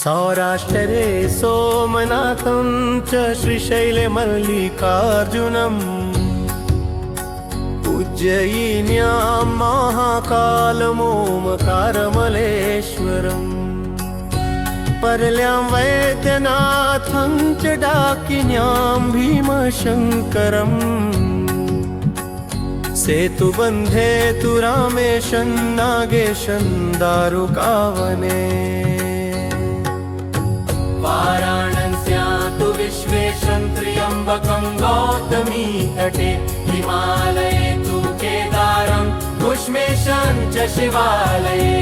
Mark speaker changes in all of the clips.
Speaker 1: सौराष्ट्रे सोमनाथं च श्रीशैले मल्लिकार्जुनम् उज्जयिन्यां महाकालमोमकारमलेश्वरम् परल्यां वैद्यनाथं च डाकिन्यां भीमशङ्करम् सेतुबन्धे तु रामेशं नागेशं दारुकावने
Speaker 2: वाराणस्यां तु विश्वेशं त्र्यम्बकं गौतमी तटे हिमालये तु केदारं घुष्मेशं च शिवालये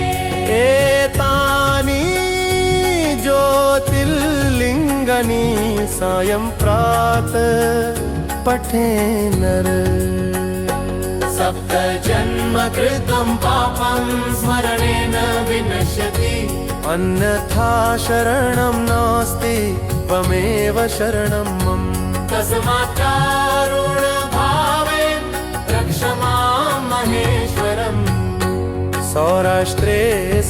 Speaker 1: एतानि ज्योतिर्लिङ्गानि सायं प्रातः पठे नर
Speaker 2: सप्त जन्म कृतं पापं स्मरणेन विनश्यति
Speaker 1: अन्यथा शरणं नास्ति त्वमेव शरणं मम
Speaker 2: तस्मात् कारुण्यभावेन रक्ष मां महेश्वरम्
Speaker 1: सौराष्ट्रे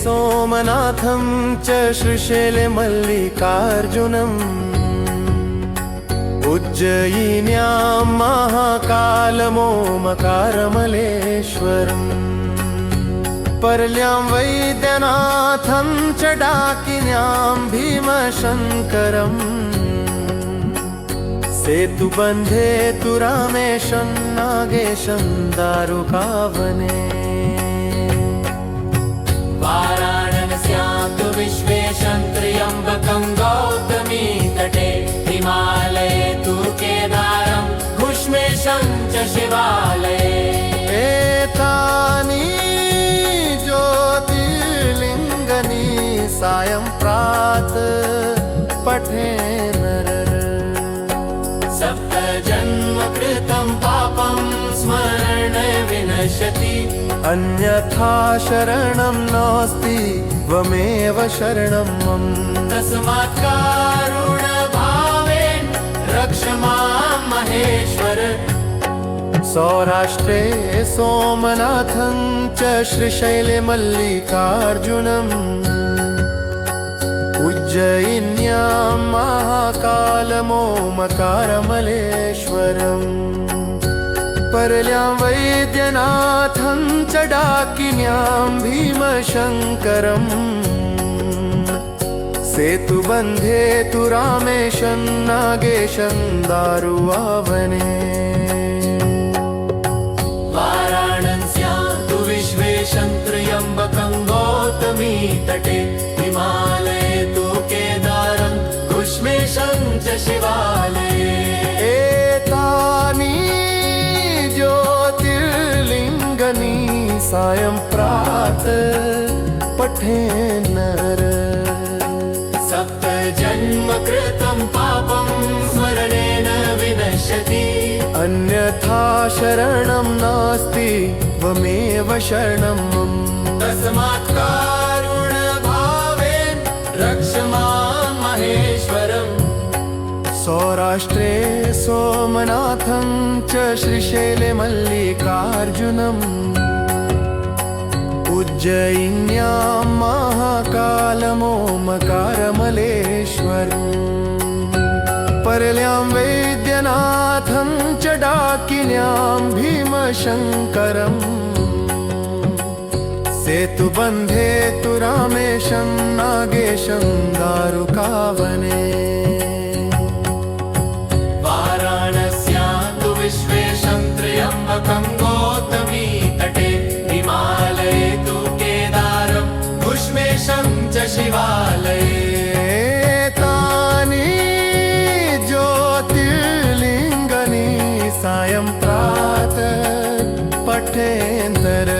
Speaker 1: सोमनाथं च श्रीशैले मल्लिकार्जुनम् उज्जयिन्यां महाकालमोमकारमलेश्वरम् परल्यां वैद्यनाथं च डाकिन्यां भीमशङ्करम् सेतुबन्धे तु रामेशं नागेशं दारुकावने
Speaker 2: वाराणस्यां तु विश्वेशं त्र्यम्बकं गौतमी तटे हिमालये तु केदारं घुष्मेशं च शिवालये
Speaker 1: एतानि ज्योतिर्लिङ्गानि सायं प्रातः पठे नर
Speaker 2: सप्त जन्म कृतं पापं स्मरण विनश्यति
Speaker 1: अन्यथा शरणं नास्ति त्वमेव शरणं मम
Speaker 2: तस्मात् कारुण्यभावेन रक्ष मां महेश्वर
Speaker 1: सौराष्ट्रे सोमनाथं च श्रीशैले मल्लिकार्जुनम् उज्जयिन्यां महाकालमोमकारमलेश्वरम् परल्यां वैद्यनाथं च डाकिन्यां भीमशङ्करम् सेतुबन्धे तु रामेशं नागेशं दारुकावने
Speaker 2: वाराणस्यां तु विश्वेशं त्र्यम्बकं गौतमी तटे हिमालये तु केदारं घुष्मेशं च शिवालये
Speaker 1: एतानि ज्योतिर्लिङ्गानि सायं प्रातः पठे नर
Speaker 2: सप्त जन्म कृतं पापं स्मरणेन विनश्यति
Speaker 1: अन्यथा शरणं नास्ति त्वमेव शरणं मम
Speaker 2: तस्मात् कारुण्यभावेन रक्ष मां महेश्वरम्
Speaker 1: सौराष्ट्रे सोमनाथं च श्रीशैले मल्लिकार्जुनम् उज्जयिन्यां महाकालमोमकारमलेश्वरम् परल्यां वैद्यनाथं च डाकिन्यां भीमशङ्करम् सेतुबन्धे तु रामेशं नागेशं दारुकावने
Speaker 2: वाराणस्यां तु विश्वेशं त्र्यम्बकं गौतमी तटे हिमालये तु केदारं घुष्मेशं च शिवालये
Speaker 1: एतानि ज्योतिर्लिङ्गानि सायं प्रातः पठे नर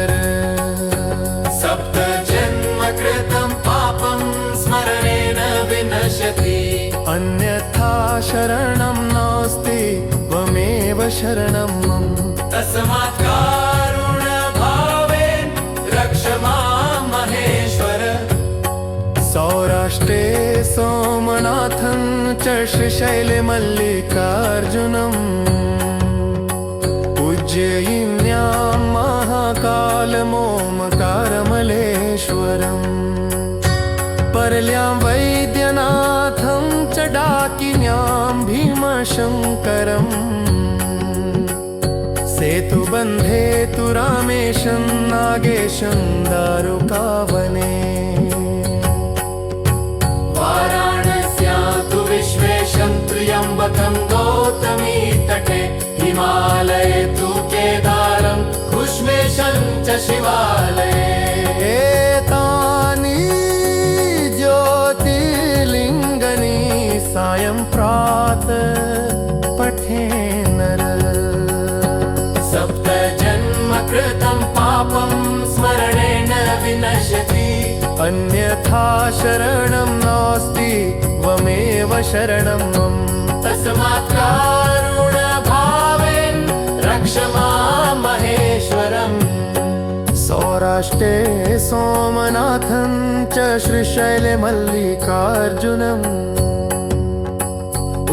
Speaker 2: सप्त जन्म कृतं पापं स्मरणेन विनश्यति
Speaker 1: अन्यथा शरणं नास्ति त्वमेव शरणं मम
Speaker 2: तस्मात् कारुण्यभावेन रक्ष मां महेश्वर
Speaker 1: सौराष्ट्रे सोमनाथं च श्रीशैले मल्लिकार्जुनम् उज्जयिन्यां महाकालमोमकारमलेश्वरम् परल्यां वैद्यनाथं च डाकिन्यां भीमशङ्करम् सेतुबन्धे तु रामेशं नागेशं दारुकावने
Speaker 2: वाराणस्यां तु विश्वेशं त्र्यम्बकं गौतमी तटे हिमालये तु केदारं कुष्मेशं च शिवालये
Speaker 1: एतानि ज्योतिर्लिङ्गानि सायं प्रातः पठे नर
Speaker 2: सप्त जन्म कृतं पापं स्मरणेन विनश्यति
Speaker 1: अन्यथा शरणं नास्ति त्वमेव शरणं मम
Speaker 2: तस्मात् कारुण्यभावेन रक्ष मां महेश्वरम्
Speaker 1: सौराष्ट्रे सोमनाथं च श्रीशैले मल्लिकार्जुनम्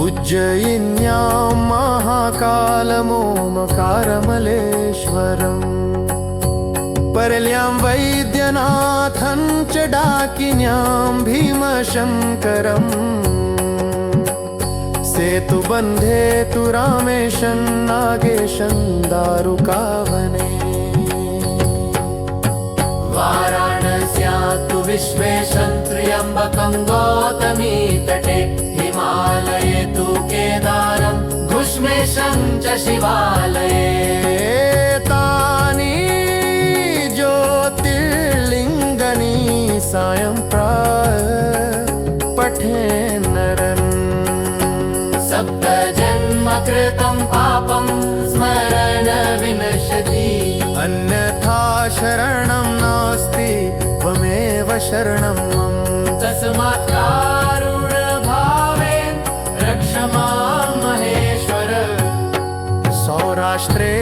Speaker 1: उज्जयिन्यां महाकालमोमकारमलेश्वरम् परल्यां वैद्यनाथं च डाकिन्यां भीमशङ्करम् सेतुबन्धे तु रामेशं नागेशं दारुकावने
Speaker 2: वाराणस्यां तु विश्वेशं त्र्यम्बकं गौतमी तटे हिमालये तु केदारं कुष्मेशं च शिवालये
Speaker 1: एतानि ज्योतिर्लिङ्गानि सायं प्रातः पठे नरन्
Speaker 2: सप्त जन्म कृतं पापं स्मरण विनश्यति
Speaker 1: अन्यथा शरणं नास्ति त्वमेव शरणं मम
Speaker 2: तस्मात् कारुण्यभावेन रक्ष मां महेश्वर
Speaker 1: सौराष्ट्रे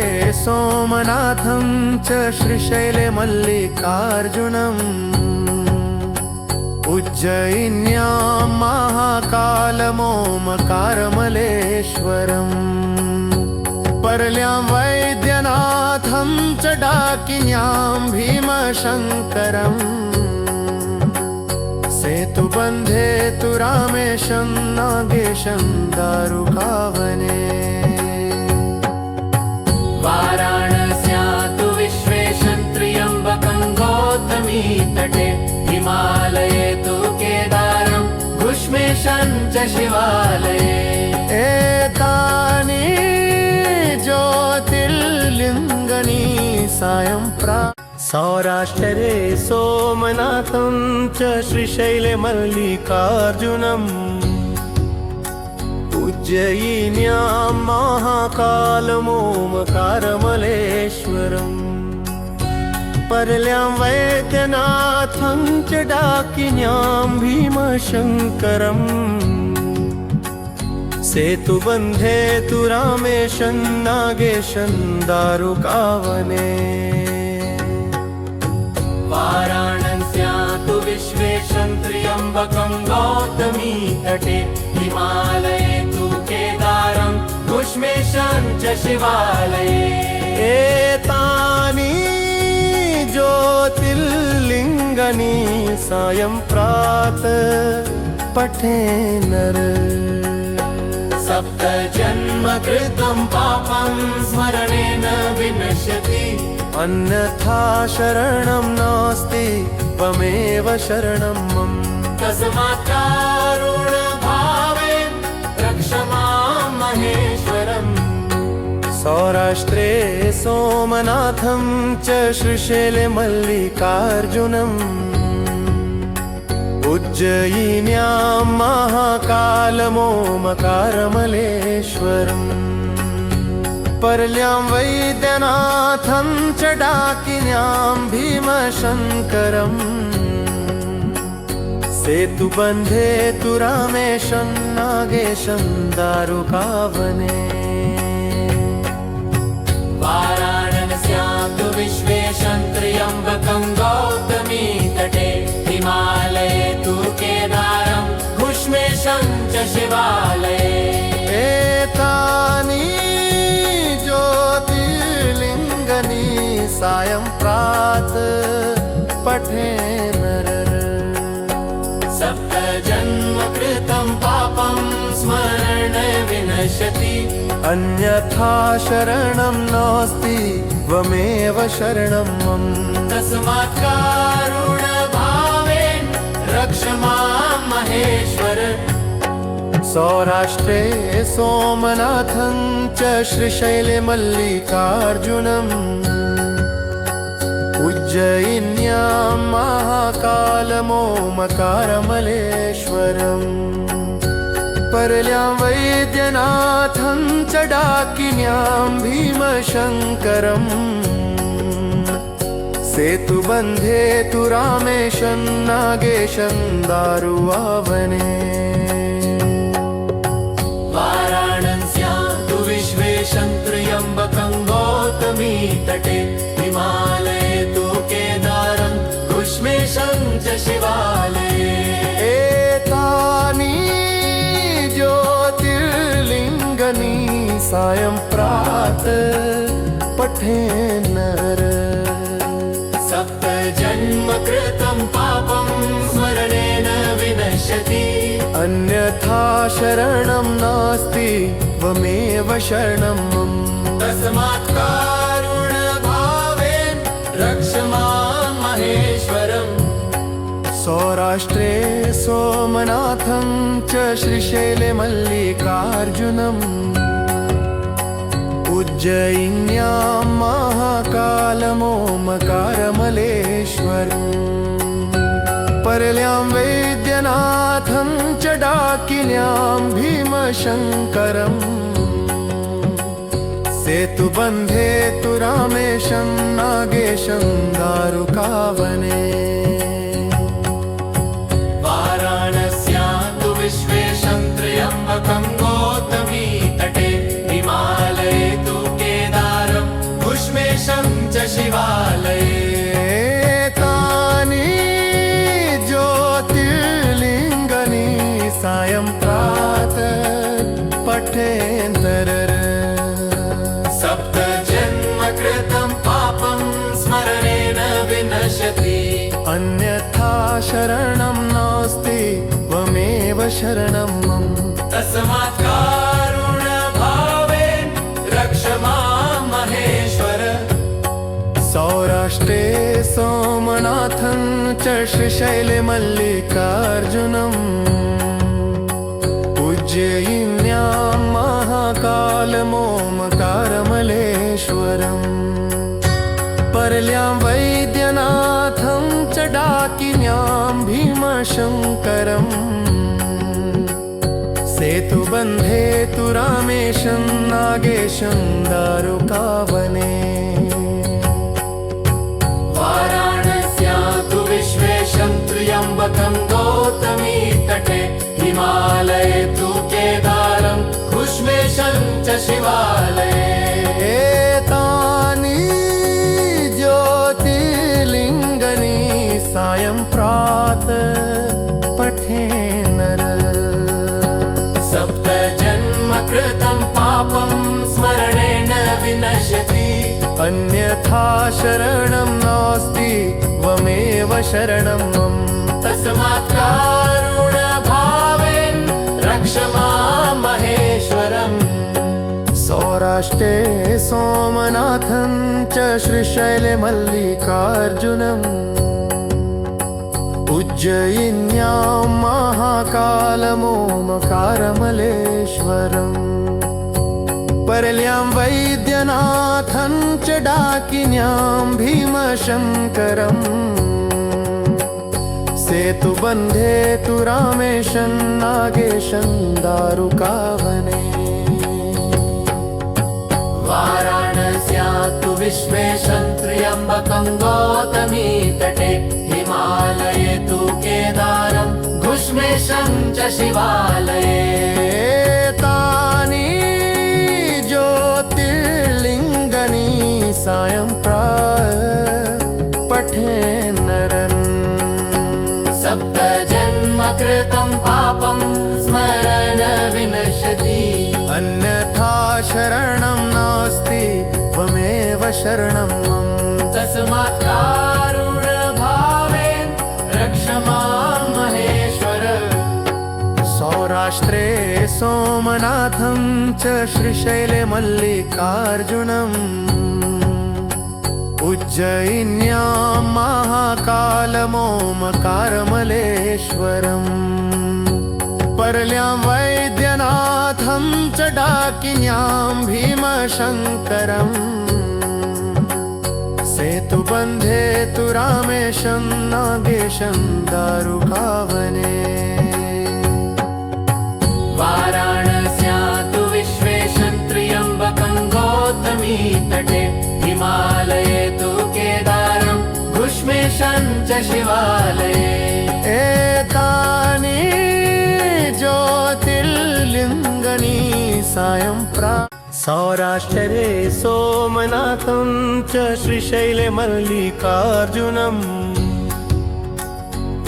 Speaker 1: सोमनाथं च श्रीशैले मल्लिकार्जुनम् उज्जयिन्यां महाकालमोमकारमलेश्वरम् परल्यां वैद्यनाथं च डाकिन्यां भीमशङ्करम् सेतुबन्धे तु रामेशं नागेशं दारुकावने
Speaker 2: वाराणस्यां तु विश्वेशं त्र्यम्बकं गौतमी तटे हिमालये तु केदारं कुष्मेशं च शिवालये
Speaker 1: एतानि ज्योतिर्लिङ्गानि सायं सौराष्ट्रे सोमनाथं च श्रीशैले मल्लिकार्जुनम् उज्जयिन्यां महाकालमोमकारमलेश्वरम् परल्यां वैद्यनाथं च डाकिन्यां भीमशङ्करम् सेतुबन्धे तु रामेशं नागेशं दारुकावने
Speaker 2: वाराणस्यां तु विश्वेशं त्र्यम्बकं गौतमी तटे हिमालये तु केदारं कुष्मेशं च शिवालये
Speaker 1: एतानि ज्योतिर्लिङ्गानि सायं प्रातः पठे नर
Speaker 2: सप्त जन्म कृतं पापं स्मरणेन विनश्यति
Speaker 1: अन्यथा शरणं नास्ति त्वमेव शरणं मम
Speaker 2: तस्मात् कारुण्यभावेन रक्ष मां महेश्वरम्
Speaker 1: सौराष्ट्रे सोमनाथं च श्रीशैले मल्लिकार्जुनम् उज्जयिन्यां महाकालमोमकारमलेश्वरम् परल्यां वैद्यनाथं च डाकिन्यां भीमशङ्करम् सेतुबन्धे तु रामेशं नागेशं दारुकावने
Speaker 2: वाराणस्यां तु विश्वेशं त्र्यम्बकं गौतमी तटे हिमालये तु केदारं कुष्मेशं च शिवालये
Speaker 1: एतानि ज्योतिर्लिङ्गानि सायं प्रातः पठे नर
Speaker 2: सप्तजन्म कृतं पापं स्मरण विनश्यति
Speaker 1: अन्यथा शरणं नास्ति त्वमेव शरणं मम
Speaker 2: तस्मात् कारुण्यभावेन रक्ष मां महेश्वर
Speaker 1: सौराष्ट्रे सोमनाथं च श्रीशैले मल्लिकार्जुनम् उज्जयिन्यां महाकालमोमकारमलेश्वरम् परल्यां वैद्यनाथं च डाकिन्यां भीमशङ्करम् सेतुबन्धे तु रामेशं नागेशं दारुवावने
Speaker 2: वाराणस्यां तु विश्वेशं त्र्यम्बकं गौतमी तटे हिमालये तु केदारं कुष्मेशं च शिवालये
Speaker 1: एतानि ज्योतिर्लिङ्गानि सायं प्रातः पठे नर
Speaker 2: सप्तजन्म कृतं पापं स्मरणेन विनश्यति
Speaker 1: अन्यथा शरणं नास्ति त्वमेव शरणं मम
Speaker 2: तस्मात् कारुण्यभावेन रक्ष मां महेश्वरम्
Speaker 1: सौराष्ट्रे सोमनाथं च श्रीशैले मल्लिकार्जुनम् उज्जयिन्यां महाकालमोमकारमलेश्वरम् परल्यां वैद्यनाथं च डाकिन्यां भीमशङ्करम् सेतुबन्धे तु रामेशं नागेशं दारुकावने
Speaker 2: वाराणस्यां तु विश्वेशं त्र्यम्बकं गौतमी तटे हिमालये तु केदारं कुष्मेशं च शिवालये
Speaker 1: एतानि ज्योतिर्लिङ्गानि सायं प्रातः पठे नर
Speaker 2: सप्तजन्म कृतं पापं स्मरणेन विनश्यति
Speaker 1: अन्यथा शरणं नास्ति त्वमेव शरणं मम
Speaker 2: तस्मात् कारुण्यभावेन रक्ष मां महेश्वर
Speaker 1: सौराष्ट्रे सोमनाथं च श्रीशैले मल्लिकार्जुनम् उज्जयिन्यां महाकालमोमकारमलेश्वरम् परल्यां वैद्यनाथं च डाकिन्यां भीमशङ्करम् सेतुबन्धे तु रामेशं नागेशं दारुकावने
Speaker 2: वाराणस्यां तु विश्वेशं त्र्यम्बकं गौतमी तटे हिमालये तु केदारं कुष्मेशं च शिवालये
Speaker 1: एतानि ज्योतिर्लिङ्गानि सायं प्रातः पठे नर
Speaker 2: सप्तजन्म कृतं पापं स्मरणेन विनश्यति
Speaker 1: अन्यथा शरणं नास्ति त्वमेव शरणं मम
Speaker 2: तस्मात् कारुण्यभावेन रक्ष मां महेश्वरम्
Speaker 1: सौराष्ट्रे सोमनाथं च श्रीशैले मल्लिकार्जुनम् उज्जयिन्यां महाकालमोमकारमलेश्वरम् परल्यां वैद्यनाथं च डाकिन्यां भीमशङ्करम् सेतुबन्धे तु रामेशं नागेशं दारुकावने
Speaker 2: वाराणस्यां तु विश्वेशं त्र्यम्बकं गौतमी तटे हिमालये तु केदारं कुष्मेशं च शिवालये
Speaker 1: एतानि ज्योतिर्लिङ्गानि सायं प्रातः पठे नरन्
Speaker 2: सप्तजन्म कृतं पापं स्मरण विनश्यति
Speaker 1: अन्यथा शरणं नास्ति त्वमेव शरणं मम
Speaker 2: तस्मात् कारुण्यभावेन रक्ष मां महेश्वर
Speaker 1: सोमनाथं च श्रीशैले मल्लिकार्जुनम् उज्जयिन्यां महाकालमोमकारमलेश्वरम् परल्यां वैद्यनाथं च डाकिन्यां भीमशङ्करम् सेतुबन्धे तु रामेशं नागेशं दारुकावने
Speaker 2: वाराणस्या तु विश्वेशं त्र्यम्बकं गौतमी तटे हिमालये तु केदारं घुष्मेशं च शिवालये
Speaker 1: एतानि ज्योतिर्लिङ्गनि सायं सौराष्ट्रे सोमनाथं च श्रीशैले मल्लिकार्जुनम्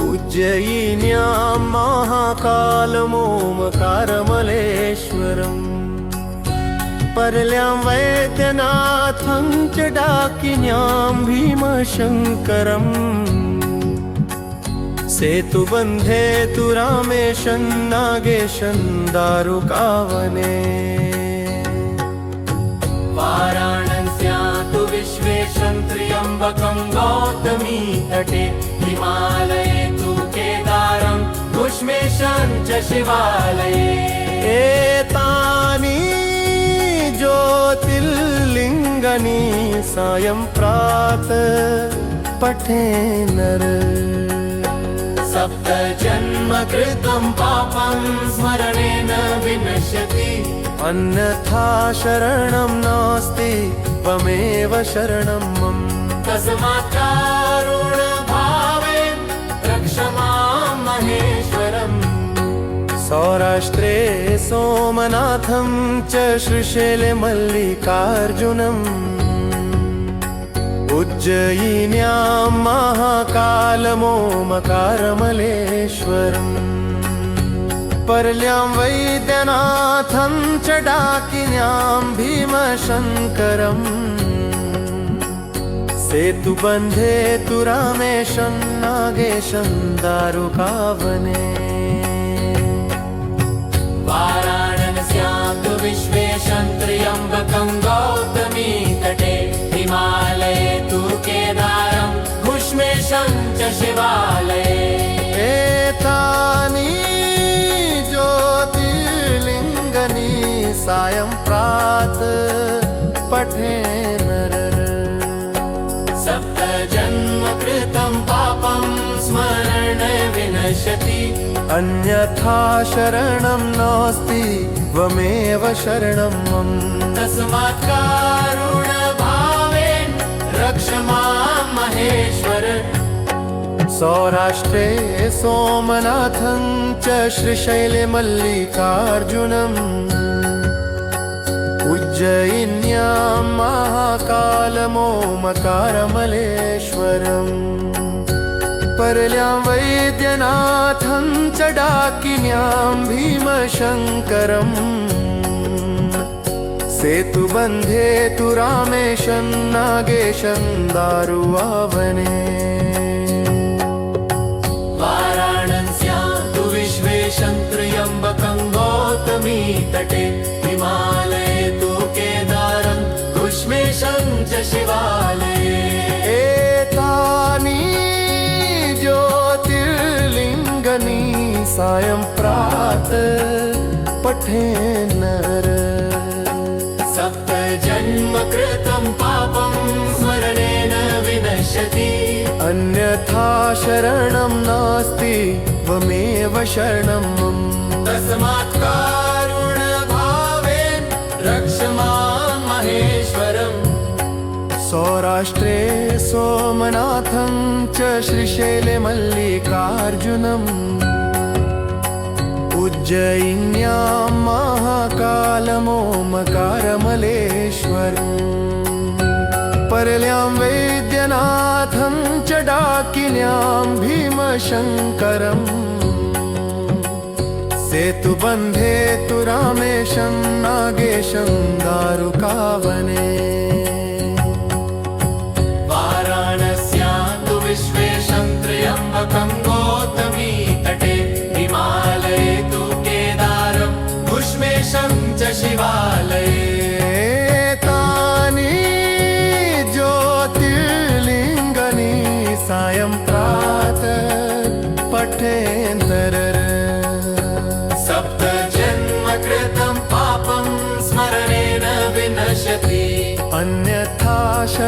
Speaker 1: उज्जयिन्यां महाकालमोमकारमलेश्वरम् परल्यां वैद्यनाथं च डाकिन्यां भीमशङ्करम् सेतुबन्धे तु रामेशं नागेशं दारुकावने
Speaker 2: वाराणस्या तु विश्वेशं त्र्यम्बकं गौतमी तटे हिमालये तु केदारं घुष्मेशं च शिवालये
Speaker 1: एतानि ज्योतिर्लिङ्गनि सायं प्रातः पठे नर
Speaker 2: सप्त जन्म कृतं पापं स्मरणेन विनश्यति
Speaker 1: अन्यथा शरणं नास्ति त्वमेव शरणं मम
Speaker 2: तस्मात् कारुण्यभावेन रक्ष मां महेश्वरम्
Speaker 1: सौराष्ट्रे सोमनाथं च श्रीशैले मल्लिकार्जुनम् उज्जयिन्यां महाकालमोमकारमलेश्वरम् परल्यां वैद्यनाथं च डाकिन्यां भीमशङ्करम् सेतुबन्धे तु रामेशं नागेशं दारुकावने
Speaker 2: वाराणस्यां तु विश्वेशं त्र्यम्बकं गौतमी तटे हिमालये तु केदारं घुष्मेशं च शिवालये
Speaker 1: एतानि ज्योतिर्लिङ्गनि सायं प्रातः पठे नर
Speaker 2: सप्त जन्म कृतं पापं स्मरण विनश्यति
Speaker 1: अन्यथा शरणं नास्ति त्वमेव शरणं मम
Speaker 2: तस्मात् कारुण्यभावेन रक्ष मां महेश्वर
Speaker 1: सौराष्ट्रे सोमनाथं च श्रीशैले मल्लिकार्जुनम् उज्जयिन्यां महाकालमोमकारमलेश्वरम् परल्यां वैद्यनाथं च डाकिन्यां भीमशङ्करम् सेतुबन्धे तु रामेशं नागेशं दारुकावने
Speaker 2: वाराणस्यां तु विश्वेशं त्र्यम्बकं गौतमी तटे हिमालये तु केदारं घुष्मेशं च शिवालये
Speaker 1: एतानि ज्योतिर्लिङ्गनि सायं प्रातः पठे नर
Speaker 2: सप्त जन्म कृतं पापं स्मरणेन विनश्यति
Speaker 1: अन्यथा शरणं नास्ति त्वमेव शरणं मम
Speaker 2: तस्मात् कारुण्यभावेन रक्ष मां महेश्वरम्
Speaker 1: सौराष्ट्रे सोमनाथं च श्रीशैले मल्लिकार्जुनम् उज्जयिन्यां महाकालमोमकारमलेश्वरम् परल्यां वैद्यनाथं च डाकिन्यां भीमशङ्करम् सेतुबन्धे तु रामेशं नागेशं दारुकावने
Speaker 2: वाराणस्यां तु विश्वेशं त्र्यम्बकं गौतमी तटे हिमालये तु केदारं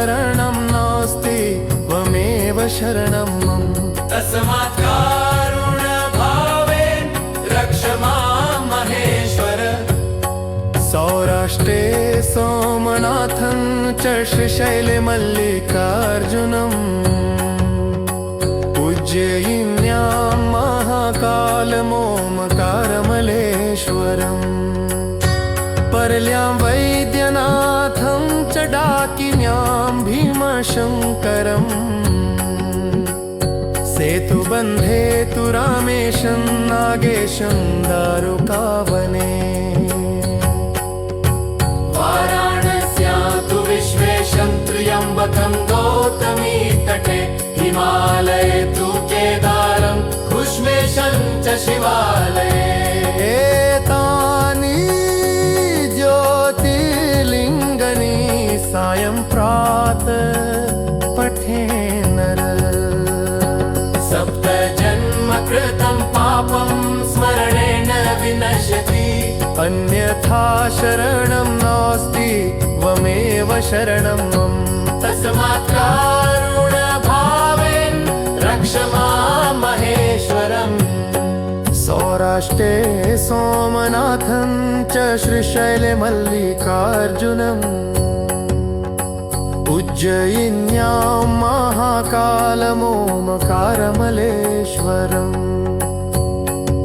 Speaker 1: शरणं नास्ति त्वमेव शरणं मम
Speaker 2: तस्मात् कारुण्यभावेन रक्ष मां महेश्वर
Speaker 1: सौराष्ट्रे सोमनाथं च श्रीशैले मल्लिकार्जुनम् उज्जयिन्यां महाकालमोमकारमलेश्वरम् परल्यां वैद्यनाथं च डाकिन्यां भीमशङ्करम् सेतुबन्धे तु रामेशं नागेशं दारुकावने
Speaker 2: वाराणस्यां तु विश्वेशं त्र्यम्बकं गौतमी तटे हिमालये तु केदारं घुष्मेशं च शिवालये
Speaker 1: एतानि ज्योतिर्लिङ्गानि सायं प्रातः पठे नर
Speaker 2: सप्त जन्म कृतं पापं स्मरणेन विनश्यति
Speaker 1: अन्यथा शरणं नास्ति त्वमेव शरणं मम
Speaker 2: तस्मात् कारुण्यभावेन रक्ष मां महेश्वरम्
Speaker 1: सौराष्ट्रे सोमनाथं च श्रीशैले मल्लिकार्जुनम् उज्जयिन्यां महाकालमोमकारमलेश्वरम्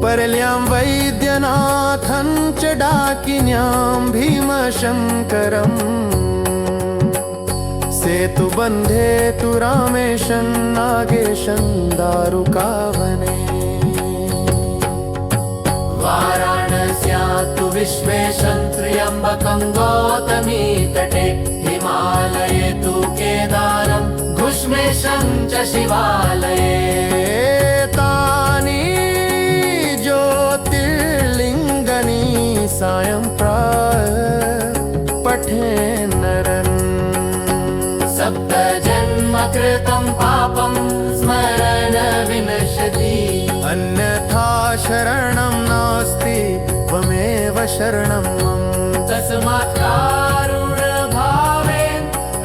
Speaker 1: परल्यां वैद्यनाथं च डाकिन्यां भीमशङ्करम् सेतुबन्धे तु रामेशं नागेशं दारुकावने
Speaker 2: वाराणस्यां तु विश्वेशं त्र्यम्बकं गौतमी तटे हिमालये तु केदारं घुष्मेशं च शिवालये
Speaker 1: एतानि ज्योतिर्लिङ्गानि सायं प्रातः पठे नरन्
Speaker 2: सप्त जन्म कृतं पापं स्मरण विनश्यति
Speaker 1: अन्यथा शरणं नास्ति त्वमेव शरणं मम
Speaker 2: तस्मात् कारुण्यभावेन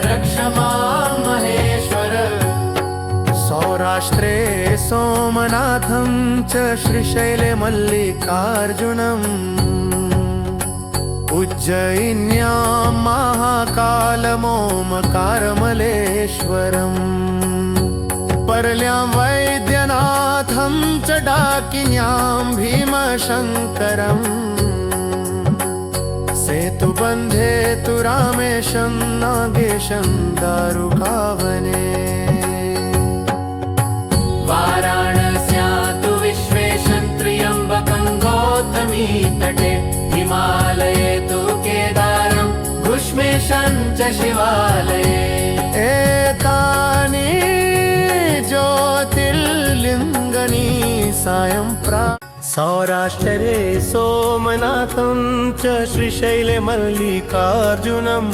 Speaker 2: रक्ष मां महेश्वर
Speaker 1: सौराष्ट्रे सोमनाथं च श्रीशैले मल्लिकार्जुनम् उज्जयिन्यां महाकालमोमकारमलेश्वरम् परल्यां वैद्यनाथं च डाकिन्यां भीमशङ्करम् सेतुबन्धे तु रामेशं नागेशं दारुकावने
Speaker 2: वाराणस्यां तु विश्वेशं त्र्यम्बकं गौतमी तटे हिमालये तु केदारं घुष्मेशं च शिवालये
Speaker 1: एतानि ज्योतिर्लिङ्गानि सायं सौराष्ट्रे सोमनाथं च श्रीशैले मल्लिकार्जुनम्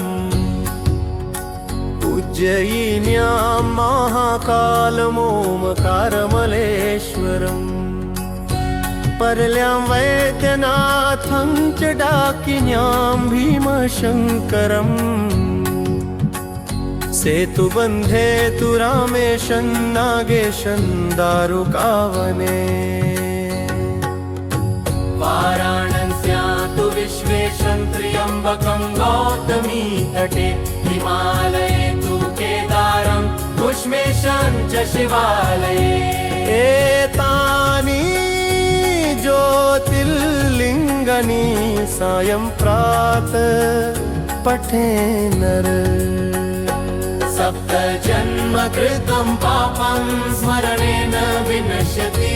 Speaker 1: उज्जयिन्यां महाकालमोमकारमलेश्वरम् परल्यां वैद्यनाथं च डाकिन्यां भीमशङ्करम् सेतुबन्धे तु रामेशं नागेशं दारुकावने
Speaker 2: वाराणस्यां तु विश्वेशं त्र्यम्बकं गौतमी तटे हिमालये तु केदारं घुष्मेशं च शिवालये
Speaker 1: एतानि ज्योतिर्लिङ्गानि सायं प्रातः पठे नर
Speaker 2: सप्त जन्म कृतं पापं स्मरणेन विनश्यति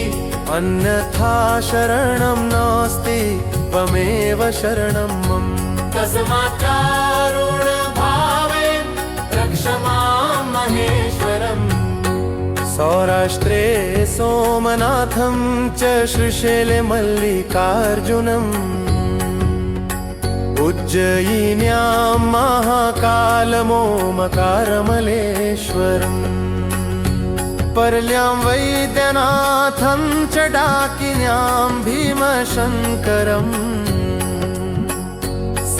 Speaker 1: अन्यथा शरणं नास्ति त्वमेव शरणं मम
Speaker 2: तस्मात् कारुण्यभावेन रक्ष मां महेश्वरम्
Speaker 1: सौराष्ट्रे सोमनाथं च श्रीशैले मल्लिकार्जुनम् उज्जयिन्यां महाकालमोमकारमलेश्वरम् परल्यां वैद्यनाथं च डाकिन्यां भीमशङ्करम्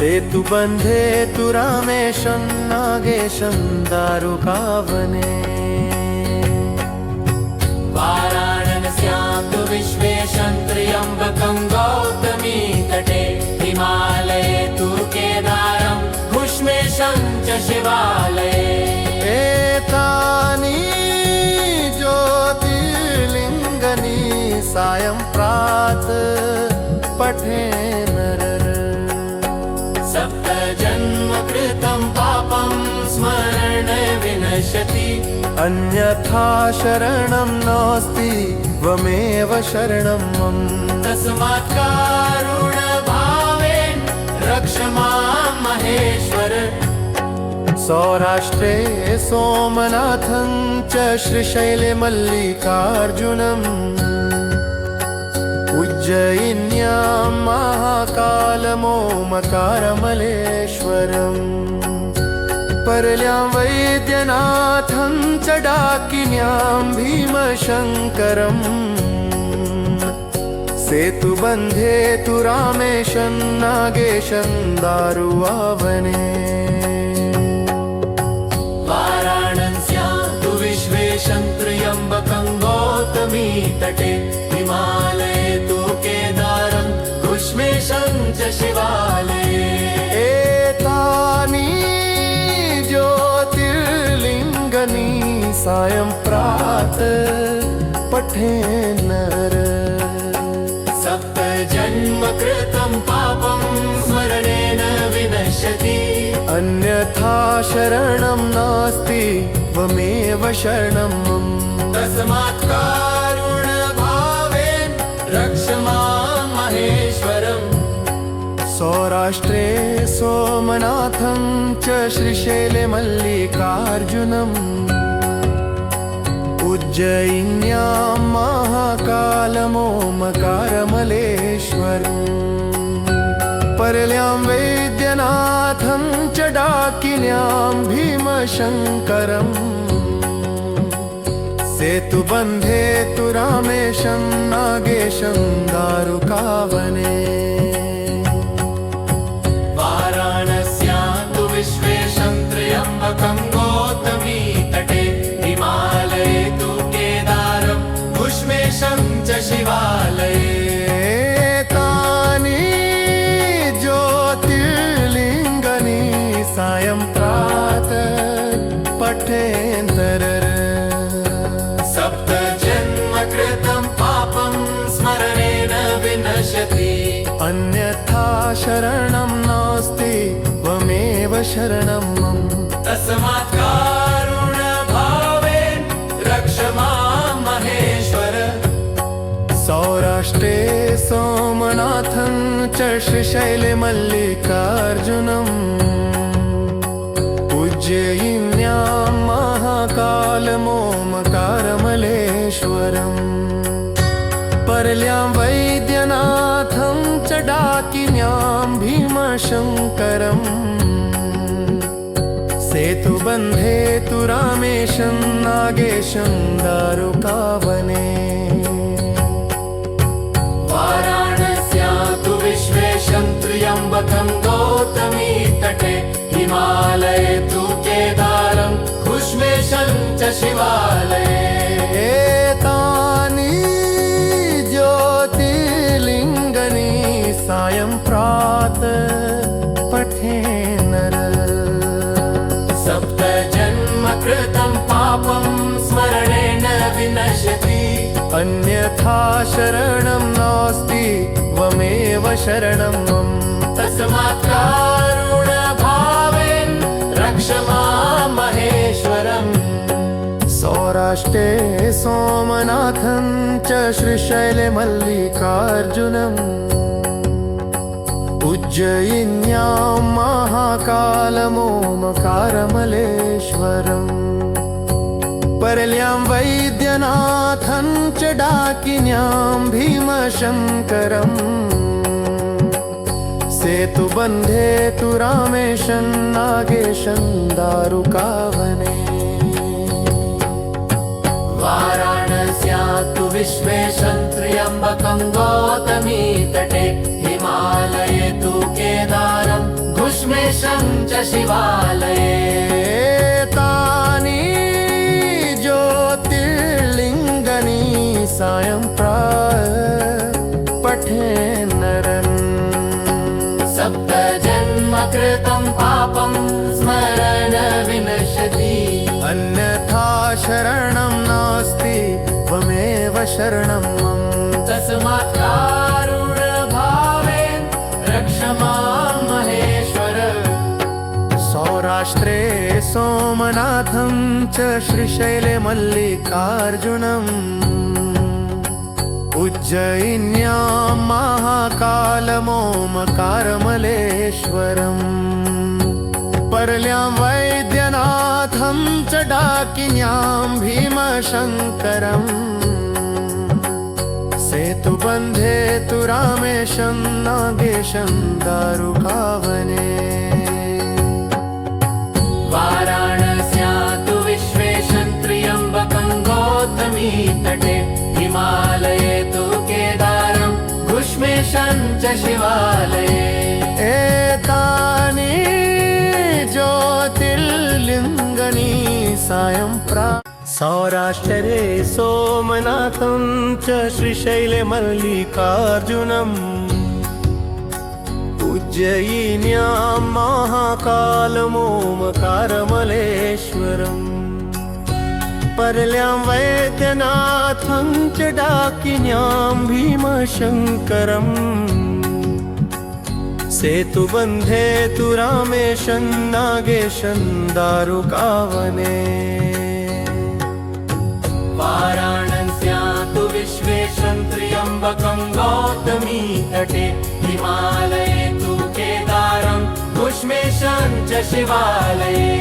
Speaker 1: सेतुबन्धे तु रामेशं नागेशं दारुकावने
Speaker 2: वाराणस्यां तु विश्वेशं त्र्यम्बकं गौतमी तटे हिमालये तु केदारं घुष्मेशं च शिवालये
Speaker 1: एतानि ज्योतिर्लिङ्गनि सायं प्रातः पठे नरः
Speaker 2: सप्त जन्म कृतं पापं स्मरण विनश्यति
Speaker 1: अन्यथा शरणं नास्ति त्वमेव शरणं मम
Speaker 2: तस्मात् कारुणभावेन रक्ष मां महेश्वर
Speaker 1: सौराष्ट्रे सोमनाथं च श्रीशैले मल्लिकार्जुनम् उज्जयिन्यां महाकालमोमकारमलेश्वरम् परल्यां वैद्यनाथं च डाकिन्यां भीमशङ्करम् सेतुबन्धे तु रामेशं नागेशं दारुवावने
Speaker 2: वाराणस्यां तु विश्वेशं त्र्यम्बकं गौतमी तटे हिमालये तु केदारं घुष्मेशं च शिवालये
Speaker 1: एतानि ज्योतिर्लिङ्गनि सायं प्रातः पठे नरः
Speaker 2: सप्त जन्म कृतं पापं स्मरणेन विनश्यति
Speaker 1: अन्यथा शरणं नास्ति त्वमेव शरणं मम
Speaker 2: तस्मात् कारुणभावेन रक्ष मां महेश्वरम्
Speaker 1: सौराष्ट्रे सोमनाथं च श्रीशैले मल्लिकार्जुनम् उज्जयिन्यां महाकालमोमकारमलेश्वरम् परल्यां वैद्यनाथं च डाकिन्यां भीमशङ्करम् सेतुबन्धे तु रामेशं नागेशं दारुकावने
Speaker 2: वाराणस्यां तु विश्वेशं त्र्यम्बकं गौतमी तटे हिमालये तु केदारं घुष्मेशं च शिवालये
Speaker 1: एतानि ज्योतिर्लिङ्गनि सायं प्रातः पठे नरः
Speaker 2: सप्त जन्म कृतं पापं स्मरणेन विनश्यति
Speaker 1: अन्यथा शरणं नास्ति त्वमेव शरणं मम
Speaker 2: तस्मात् कारुणभावेन रक्ष मां महेश्वर
Speaker 1: सौराष्ट्रे सोमनाथं च श्रीशैले मल्लिकार्जुनम् उज्जयिन्यां महाकालमोमकारमलेश्वरम् परल्यां वैद्यनाथं च डाकिन्यां भीमशङ्करम् सेतुबन्धे तु रामेशं नागेशं दारुकावने
Speaker 2: वाराणस्यां तु विश्वेशं त्र्यम्बकं गौतमी तटे हिमालये तु केदारं घुष्मेशं च शिवालये
Speaker 1: एतानि ज्योतिर्लिङ्गनि सायं प्रातः पठे नरः
Speaker 2: सप्त जन्म कृतं पापं स्मरणेन विनश्यति
Speaker 1: अन्यथा शरणं नास्ति त्वमेव शरणं मम
Speaker 2: तस्मात् कारुणभावेन रक्ष मां महेश्वरम्
Speaker 1: सौराष्ट्रे सोमनाथं च श्रीशैले मल्लिकार्जुनम् उज्जयिन्यां महाकालमोमकारमलेश्वरम् परल्यां वैद्यनाथं च डाकिन्यां भीमशङ्करम् सेतुबन्धे तु रामेशं नागेशं दारुकावने
Speaker 2: वाराणस्यां तु विश्वेशं त्र्यम्बकं गौतमी तटे हिमालये तु केदारं विश्वेशं च शिवालये
Speaker 1: एतानि ज्योतिर्लिङ्गानि सायं पठे नरन्
Speaker 2: सप्त जन्म कृतं पापं स्मरन् विनश्यति
Speaker 1: अन्यथा शरणं नास्ति त्वमेव शरणं मम
Speaker 2: तस्मात् कारुण्यभावेन रक्ष मां महेश्वर
Speaker 1: सौराष्ट्रे सोमनाथं च श्रीशैले मल्लिकार्जुनम् उज्जयिन्यां महाकालमोमकारमलेश्वरम् परल्यां वैद्यनाथं च डाकिन्यां भीमशङ्करम् सेतुबन्धे तु रामेशं नागेशं दारुकावने
Speaker 2: वाराणस्यां तु विश्वेशं त्र्यम्बकं गौतमी तटे हिमालये तु केदारं घुष्मेशं च शिवालये
Speaker 1: एतानि ज्योतिर्लिङ्गानि सायं सौराष्ट्रे सोमनाथं च श्रीशैले मल्लिकार्जुनम् उज्जयिन्यां महाकालमोमकारमलेश्वरम् परल्यां वैद्यनाथं च डाकिन्यां भीमशङ्करम् सेतुबन्धे तु रामेशं नागेशं दारुकावने
Speaker 2: वाराणस्यां तु विश्वेशं त्र्यम्बकं गौतमी तटे हिमालये तु केदारं घुष्मेशं च शिवालये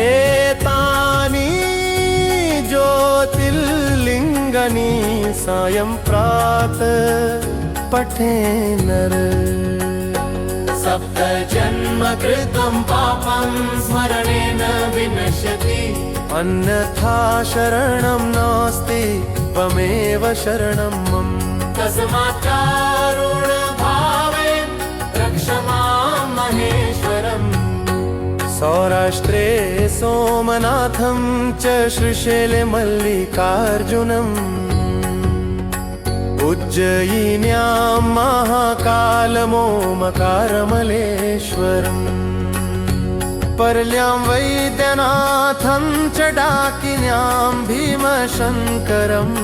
Speaker 1: एतानि ज्योतिर्लिङ्गानि सायं पठे नर
Speaker 2: सप्त जन्म कृतं पापं स्मरणेन विनश्यति
Speaker 1: अन्यथा शरणं नास्ति त्वमेव शरणं मम
Speaker 2: तस्मात् कारुण्यभावेन रक्ष मां महेश्वरम्
Speaker 1: सौराष्ट्रे सोमनाथं च श्रीशैले मल्लिकार्जुनम् उज्जयिन्यां महाकालमोमकारमलेश्वरम् परल्यां वैद्यनाथं च डाकिन्यां भीमशङ्करम्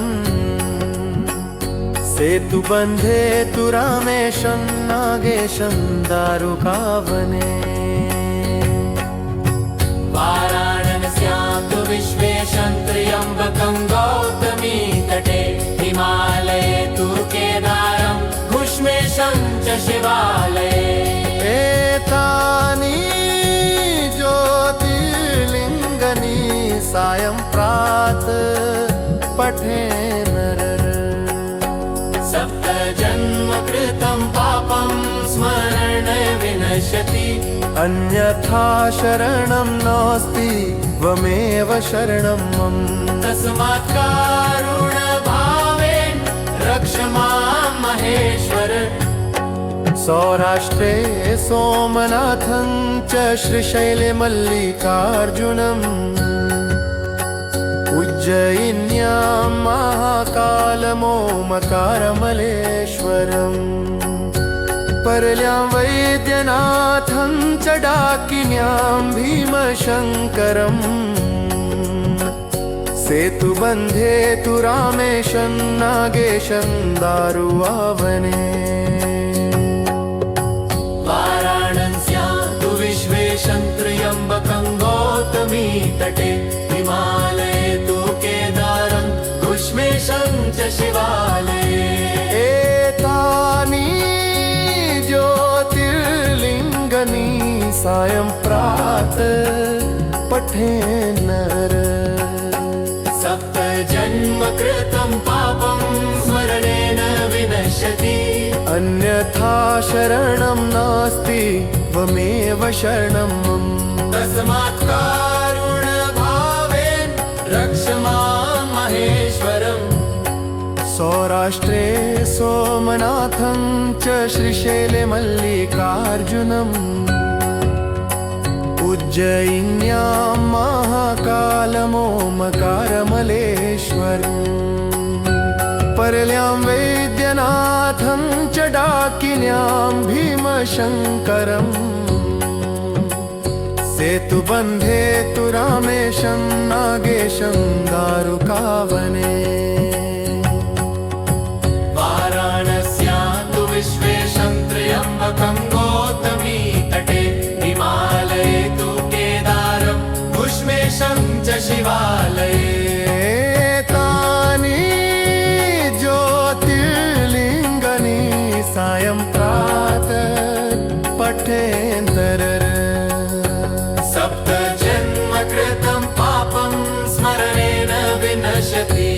Speaker 1: सेतुबन्धे तु रामेशं नागेशं दारुकावने
Speaker 2: वाराणस्यां तु विश्वेशं त्र्यम्बकं गौतमी तटे हिमालये तु केदारं घुष्मेशं च शिवालये
Speaker 1: एतानि ज्योतिर्लिङ्गानि सायं पठे नर
Speaker 2: सप्त जन्म कृतं पापं स्मरण विनश्यति
Speaker 1: अन्यथा शरणं नास्ति त्वमेव शरणं मम
Speaker 2: तस्मात् कारुण्यभावेन रक्ष मां महेश्वर
Speaker 1: सौराष्ट्रे सोमनाथं च श्रीशैले मल्लिकार्जुनम् उज्जयिन्यां महाकालमोमकारमलेश्वरम् परल्यां वैद्यनाथं च डाकिन्यां भीमशङ्करम् सेतुबन्धे तु रामेशं नागेशं दारुकावने
Speaker 2: वाराणस्यां तु विश्वेशं त्र्यम्बकं गौतमी तटे हिमालये तु केदारं घुष्मेशं च शिवालये
Speaker 1: एतानि ज्योतिर्लिङ्गानि सायं पठे नर
Speaker 2: सप्त जन्म कृतं पापं स्मरणेन विनश्यति
Speaker 1: अन्यथा शरणं नास्ति त्वमेव शरणं मम
Speaker 2: तस्मात् कारुण्यभावेन रक्ष मां महेश्वरम्
Speaker 1: सौराष्ट्रे सोमनाथं च श्रीशैले मल्लिकार्जुनम् उज्जयिन्यां महाकालमोमकारमलेश्वरम् परल्यां वैद्यनाथं च डाकिन्यां भीमशङ्करम् सेतुबन्धे तु रामेशं नागेशं दारुकावने
Speaker 2: वाराणस्यां तु विश्वेशं त्र्यम्बकं गौतमी तटे हिमालये तु केदारं भुष्मेशं च शिवालये
Speaker 1: तानि ज्योतिर्लिङ्गनि सायं प्रातः पठेन्तरर
Speaker 2: सप्त जन्म कृतं पापं स्मरणेन विनश्यति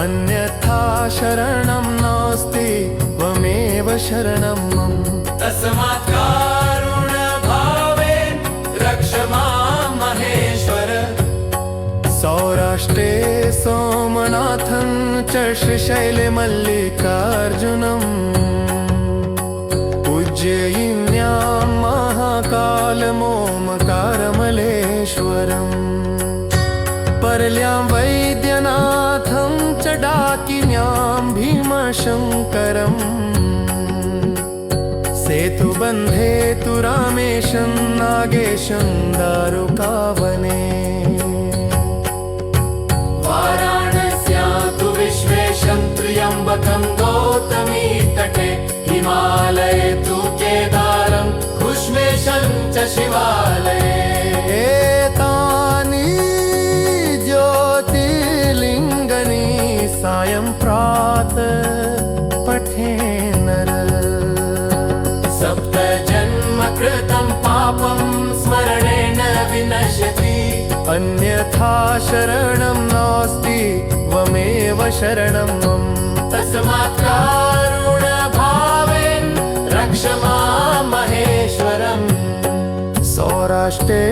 Speaker 1: अन्यथा शरणं नास्ति त्वमेव शरणं मम
Speaker 2: तस्मात् कारुण्यभावेन रक्ष मां महेश्वर
Speaker 1: सौराष्ट्रे सोमनाथं च श्रीशैले मल्लिकार्जुनम् उज्जयिन्यां महाकालमोमकारमलेश्वरम् परल्यां वैद्यनाथं च डाकिन्यां भीमशङ्करम् सेतुबन्धे तु रामेशं नागेशं दारुकावने
Speaker 2: वाराणस्यां तु विश्वेशं त्र्यम्बकं गौतमी तटे हिमालये तु केदारं भुष्मेशं च शिवालये
Speaker 1: एतानि ज्योतिर्लिङ्गनि सायं प्रातः पठेन्नर
Speaker 2: सप्त जन्म कृतं पापं स्मरणेन विनश्यति
Speaker 1: अन्यथा शरणं नास्ति त्वमेव शरणं मम
Speaker 2: तस्मात् कारुण्यभावेन रक्ष मां महेश्वरम्
Speaker 1: सौराष्ट्रे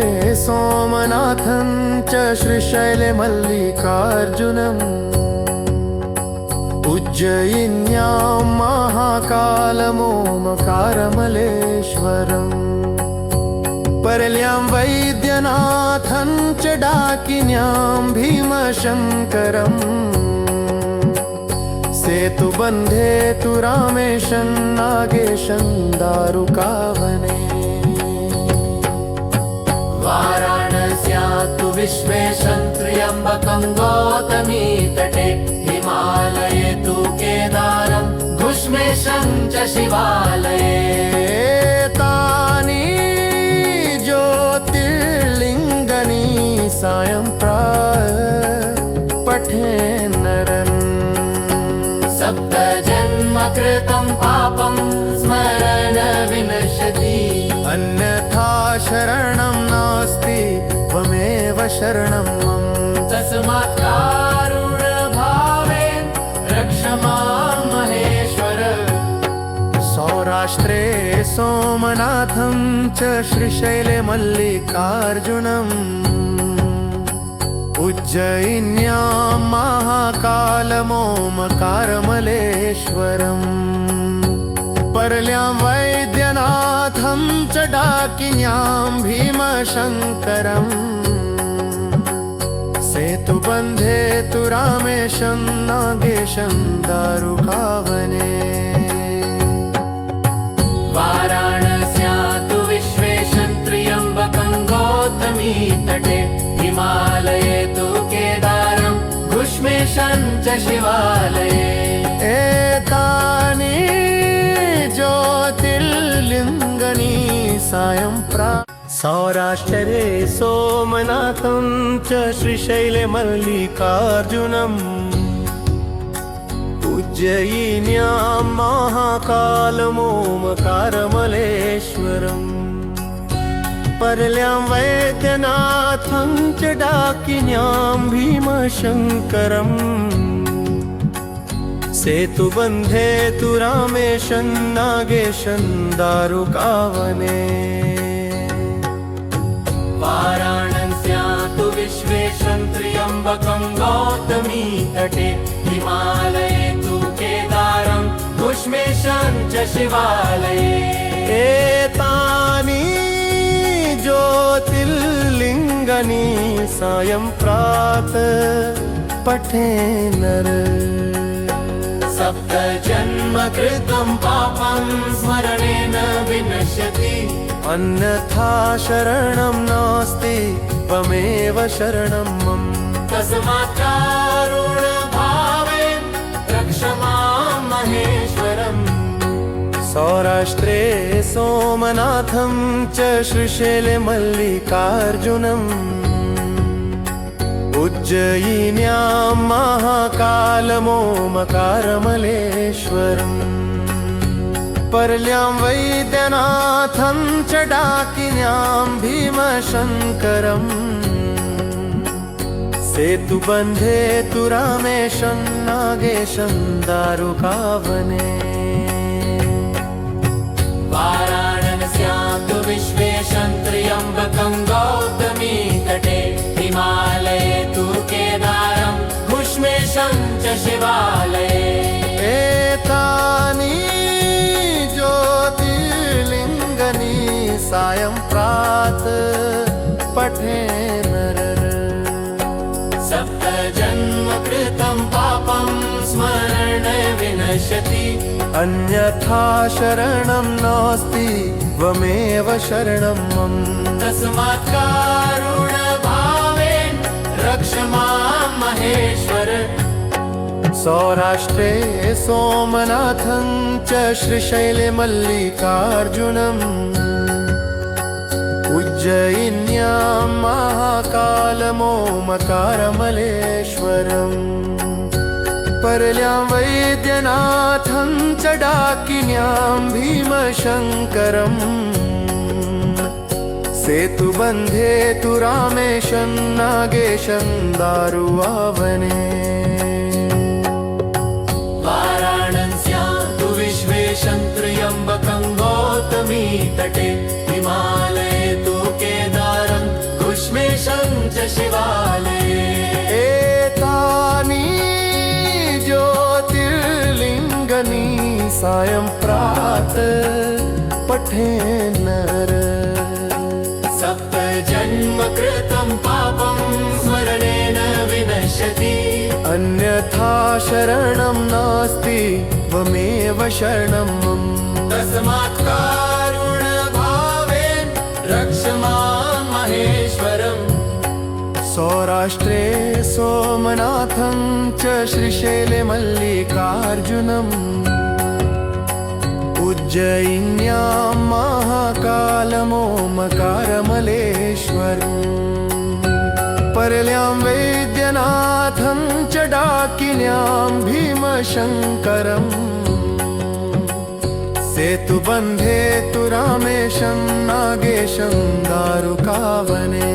Speaker 1: सोमनाथं च श्रीशैले मल्लिकार्जुनम् उज्जयिन्यां महाकालमोमकारमलेश्वरम् परल्यां वैद्यनाथं च डाकिन्यां भीमशङ्करम् सेतुबन्धे तु रामेशं नागेशं दारुकावने
Speaker 2: वाराणस्यां तु विश्वेशं त्र्यम्बकं गौतमी तटे हिमालये तु केदारं भुष्मेशं च शिवालये
Speaker 1: तानि ज्योतिर्लिङ्गनि सायं प्रातः पठेन्नरन्
Speaker 2: सप्त जन्म कृतं पापं स्मरण विनश्यति
Speaker 1: अन्यथा शरणं नास्ति त्वमेव शरणं मम
Speaker 2: तस्मात् कारुण्यभावेन रक्ष मां महेश्वर
Speaker 1: सौराष्ट्रे सोमनाथं च श्रीशैले मल्लिकार्जुनम् उज्जयिन्यां महाकालमोमकारमलेश्वरम् परल्यां वैद्यनाथं च डाकिन्यां भीमशङ्करम् सेतुबन्धे तु रामेशं नागेशं दारुकावने
Speaker 2: वाराणस्यां तु विश्वेशं त्र्यम्बकं गौतमी तटे हिमालये तु केदारं भुष्मेशं च शिवालये
Speaker 1: एतानि ज्योतिर्लिङ्गनि सायं सौराष्ट्रे सोमनाथं च श्रीशैले मल्लिकार्जुनम् उज्जयिन्यां महाकालमोमकारमलेश्वरम् परल्यां वैद्यनाथं च डाकिन्यां भीमशङ्करम् सेतुबन्धे तु रामेशं नागेशं दारुकावने
Speaker 2: वाराणस्यां तु विश्वेशं त्र्यम्बकं गौतमी तटे हिमालये तु केदारं भुष्मेशं च शिवालये
Speaker 1: एतानि ज्योतिर्लिङ्गानि ज्योतिर्लिङ्गनि सायं प्रातः पठे नर।
Speaker 2: सप्त जन्म कृतं पापं स्मरणेन विनश्यति।
Speaker 1: अन्यथा शरणं नास्ति त्वमेव शरणं मम।
Speaker 2: तस्मात् कारुण्यभावेन रक्ष मां महेश्वरम्।
Speaker 1: सौराष्ट्रे सोमनाथं च श्रीशैले मल्लिकार्जुनम्। उज्जयिन्यां महाकालमोमकारमलेश्वरम्। पर्ल्यां वैद्यनाथं च डाकिन्यां भीमशङ्करम्। सेतुबन्धे तु रामेशं नागेशं दारुकावने।
Speaker 2: वाराणस्यां तु विश्वेशं त्र्यम्बकं गौतमी तटे। हिमालये तु केदारं घुष्मेशं च शिवालये।
Speaker 1: एतानि ज्योतिर्लिङ्गनि सायं प्रातः पठे नर।
Speaker 2: सप्त जन्म कृतं पापं स्मरण विनश्यति।
Speaker 1: अन्यथा शरणं नास्ति त्वमेव शरणं मम।
Speaker 2: तस्मात् कारुण्यभावेन रक्ष मां महेश्वर।
Speaker 1: सौराष्ट्रे सोमनाथं च श्रीशैले मल्लिकार्जुनम्। उज्जयिन्यां महाकालमोमकारमलेश्वरम्। पर्ल्यां वैद्यनाथं च डाकिन्यां भीमशङ्करम्। सेतुबन्धे तु रामेशं नागेशं दारुवावने।
Speaker 2: वाराणस्यां तु विश्वेशं त्र्यम्बकं गौतमी तटे। हिमालये तु केदारं घुष्मेशं च शिवालये।
Speaker 1: एतानि ज्योतिर्लिङ्गनि सायं प्रातः पठे नर।
Speaker 2: सप्त जन्म कृतं पापं स्मरणेन विनश्यति।
Speaker 1: अन्यथा शरणं नास्ति त्वमेव शरणं मम।
Speaker 2: तस्मात् कारुण्यभावेन रक्ष मां महेश्वरम्।
Speaker 1: सौराष्ट्रे सोमनाथं च श्रीशैले मल्लिकार्जुनम्। उज्जयिन्यां महाकालमोमकारमलेश्वरम्। पर्ल्यां वैद्यनाथं च डाकिन्यां भीमशङ्करम्। सेतुबन्धे तु रामेशं नागेशं दारुकावने।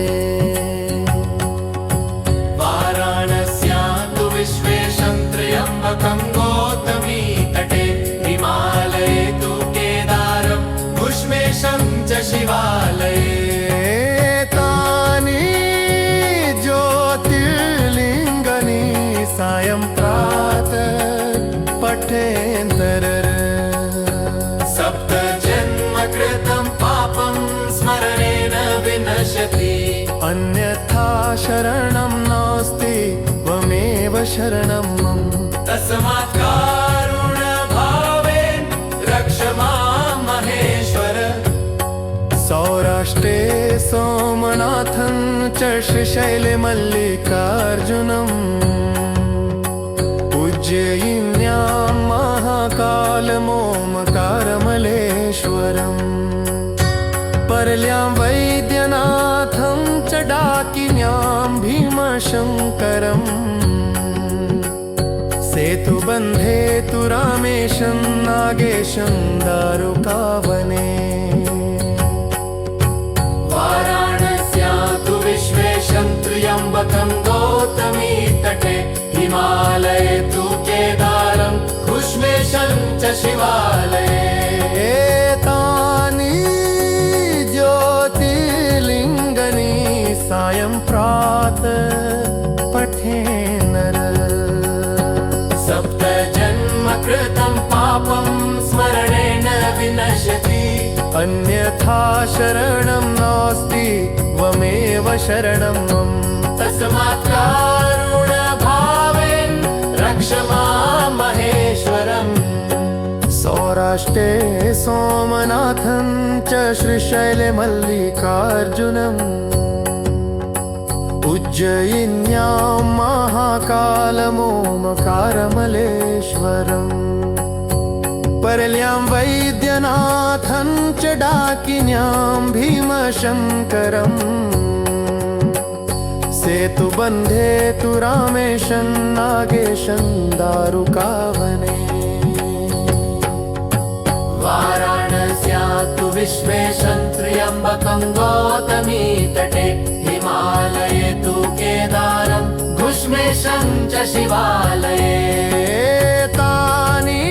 Speaker 2: वाराणस्यां तु विश्वेशं त्र्यम्बकं गौतमी तटे। हिमालये तु केदारं घुष्मेशं च शिवालये।
Speaker 1: एतानि ज्योतिर्लिङ्गनि सायं प्रातः पठे नर।
Speaker 2: सप्त जन्म कृतं पापं स्मरणेन विनश्यति।
Speaker 1: अन्यथा शरणं नास्ति त्वमेव शरणं मम।
Speaker 2: तस्मात् कारुण्यभावेन रक्ष मां महेश्वर।
Speaker 1: सौराष्ट्रे सोमनाथं च श्रीशैले मल्लिकार्जुनम्। उज्जयिन्यां महाकालमोमकारमलेश्वरम्। पर्ल्यां वैद्यनाथं च डाकिन्यां भीमशङ्करम्। सेतुबन्धे तु रामेशं नागेशं दारुकावने।
Speaker 2: वाराणस्यां तु विश्वेशं त्र्यम्बकं गौतमी तटे। हिमालये तु केदारं घुष्मेशं च शिवालये।
Speaker 1: एतानि ज्योतिर्लिङ्गनि सायं प्रातः पठे नर।
Speaker 2: सप्त जन्म कृतं पापं स्मरणेन विनश्यति
Speaker 1: अन्यथा शरणं नास्ति त्वमेव शरणं मम
Speaker 2: तस्मात् कारुण्यभावेन रक्ष मां महेश्वरम्
Speaker 1: सौराष्ट्रे सोमनाथं च श्रीशैले मल्लिकार्जुनम् उज्जयिन्यां महाकालमोमकारमलेश्वरम् परल्यां वैद्यनाथं च डाकिन्यां भीमशङ्करम् सेतुबन्धे तु रामेशं नागेशं दारुकावने
Speaker 2: वाराणस्यां तु विश्वेशं त्र्यम्बकं गौतमी तटे हिमालये तु केदारं घुष्मेशं च शिवालये
Speaker 1: तानि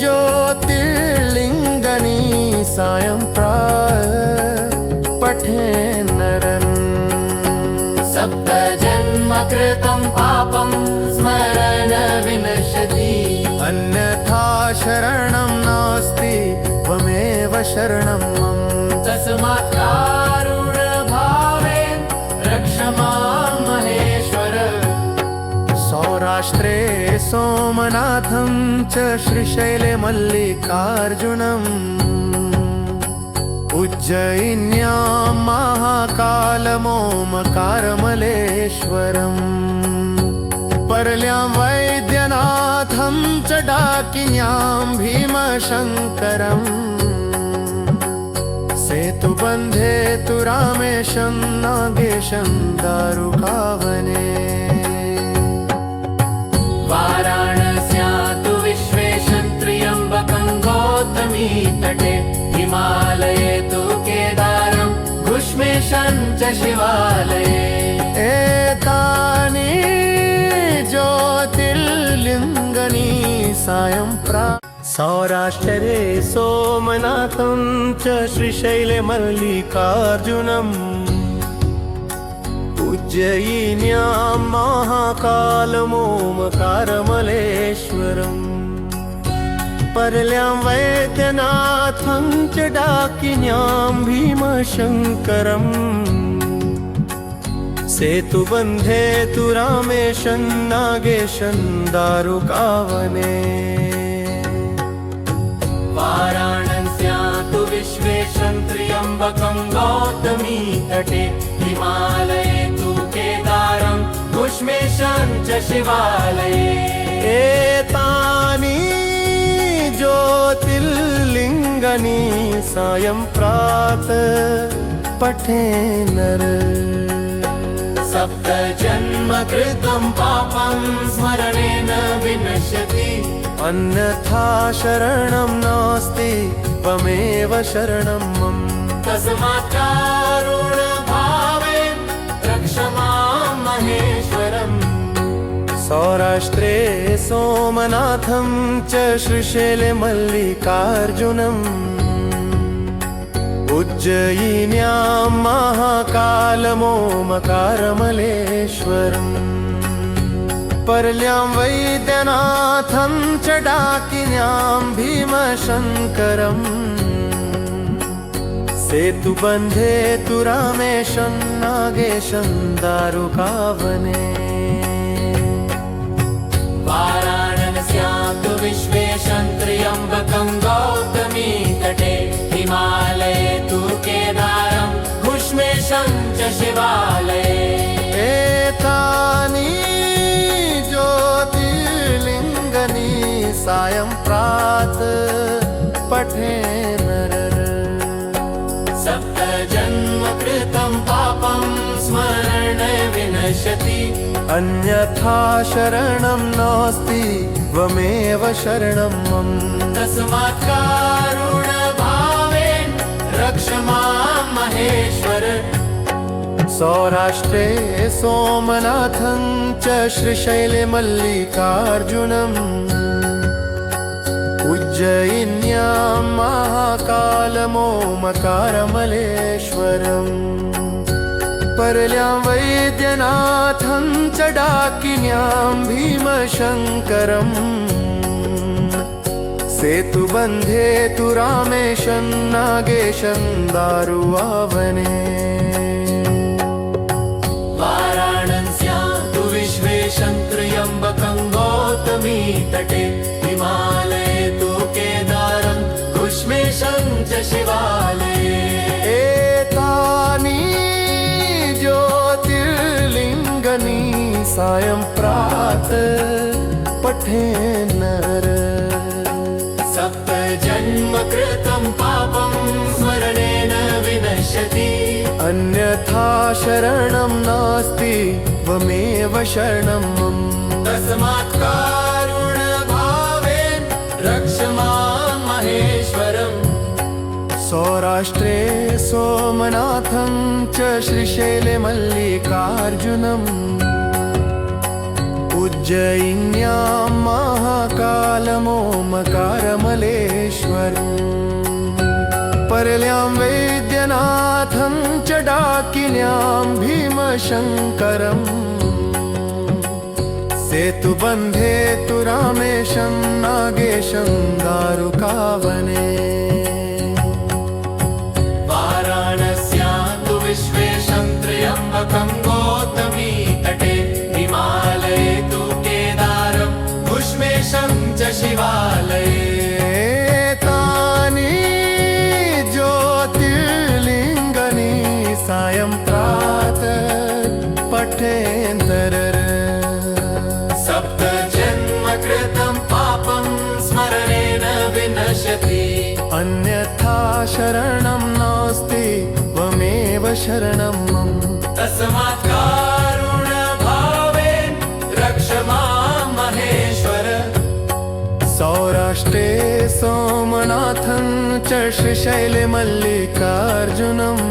Speaker 1: ज्योतिर्लिङ्गानि सायं पठे नरन्
Speaker 2: सप्त जन्म कृतं पापं स्मरन् विनश्यति
Speaker 1: अन्यथा शरणं नास्ति त्वमेव शरणं मम
Speaker 2: तस्मात् कारुण्यभावेन रक्ष मां महेश्वर
Speaker 1: सौराष्ट्रे सोमनाथं च श्रीशैले मल्लिकार्जुनम् उज्जयिन्यां महाकालमोमकारमलेश्वरम् परल्यां वैद्यनाथं च डाकिन्यां भीमशङ्करम् सेतुबन्धे तु रामेशं नागेशं दारुकावने
Speaker 2: वाराणस्यां तु विश्वेशं त्र्यम्बकं गौतमी तटे हिमालये तु केदारं घुष्मेशं च शिवालये
Speaker 1: एतानि ज्योतिर्लिङ्गानि सायं सौराष्ट्रे सोमनाथं च श्रीशैले मल्लिकार्जुनम् उज्जयिन्यां महाकालमोमकारमलेश्वरम् परल्यां वैद्यनाथं च डाकिन्यां भीमशङ्करम् सेतुबन्धे तु रामेशं नागेशं दारुकावने
Speaker 2: वाराणस्यां तु विश्वेशं त्र्यम्बकं गौतमी तटे हिमालये तु केदारं घुष्मेशं च शिवालये
Speaker 1: एतानि ज्योतिर्लिङ्गानि सायं प्रातः पठे नर
Speaker 2: सप्त जन्म कृतं पापं स्मरणेन विनश्यति
Speaker 1: अन्यथा शरणं नास्ति त्वमेव शरणं मम
Speaker 2: तस्मात् कारुण्यभावेन रक्ष मां महेश्वरम्
Speaker 1: सौराष्ट्रे सोमनाथं च श्रीशैले मल्लिकार्जुनम् उज्जयिन्यां महाकालमोमकारमलेश्वरम् परल्यां वैद्यनाथं च डाकिन्यां भीमशङ्करम् सेतुबन्धे तु रामेशं नागेशं दारुकावने
Speaker 2: वाराणस्यां तु विश्वेशं त्र्यम्बकं गौतमी तटे हिमालये तु केदारं घुष्मेशं च शिवालये
Speaker 1: एतानि ज्योतिर्लिङ्गानि सायं प्रातः पठे नर
Speaker 2: सप्त जन्म कृतं पापं स्मरण विनश्यति
Speaker 1: अन्यथा शरणं नास्ति त्वमेव शरणं मम
Speaker 2: तस्मात् कारुण्यभावेन रक्ष मां महेश्वर
Speaker 1: सौराष्ट्रे सोमनाथं च श्रीशैले मल्लिकार्जुनम् उज्जयिन्यां महाकालमोमकारमलेश्वरम् परल्यां वैद्यनाथं च डाकिन्यां भीमशङ्करम् सेतुबन्धे तु रामेशं नागेशं दारुवने
Speaker 2: वाराणस्यां तु विश्वेशं त्र्यम्बकं गौतमी तटे हिमालये तु केदारं कुष्मेशं च शिवालये
Speaker 1: एतानि ज्योतिर्लिङ्गानि सायं प्रातः पठे नर
Speaker 2: सप्त जन्म कृतं पापं स्मरणेन विनश्यति
Speaker 1: अन्यथा शरणं नास्ति त्वमेव शरणं मम
Speaker 2: तस्मात् कारुण्यभावेन रक्ष मां महेश्वरम्
Speaker 1: सौराष्ट्रे सोमनाथं च श्रीशैले मल्लिकार्जुनम् उज्जयिन्यां महाकालमोमकारमलेश्वरम् परल्यां वैद्यनाथं च डाकिन्यां भीमशङ्करम् सेतुबन्धे तु रामेशं नागेशं दारुकावने
Speaker 2: वाराणस्यां तु विश्वेशं त्र्यम्बकं गौतमी तटे हिमालये तु केदारं कुष्मेशं च शिवालये
Speaker 1: तानि ज्योतिर्लिङ्गानि सायं प्रातः पठेन्तर
Speaker 2: सप्त जन्म कृतं पापं स्मरणेन विनश्यति
Speaker 1: अन्यथा शरणं नास्ति त्वमेव शरणं मम
Speaker 2: तस्मात् कारुण्यभावेन रक्ष मां महेश्वर
Speaker 1: सौराष्ट्रे सोमनाथं च श्रीशैले मल्लिकार्जुनम्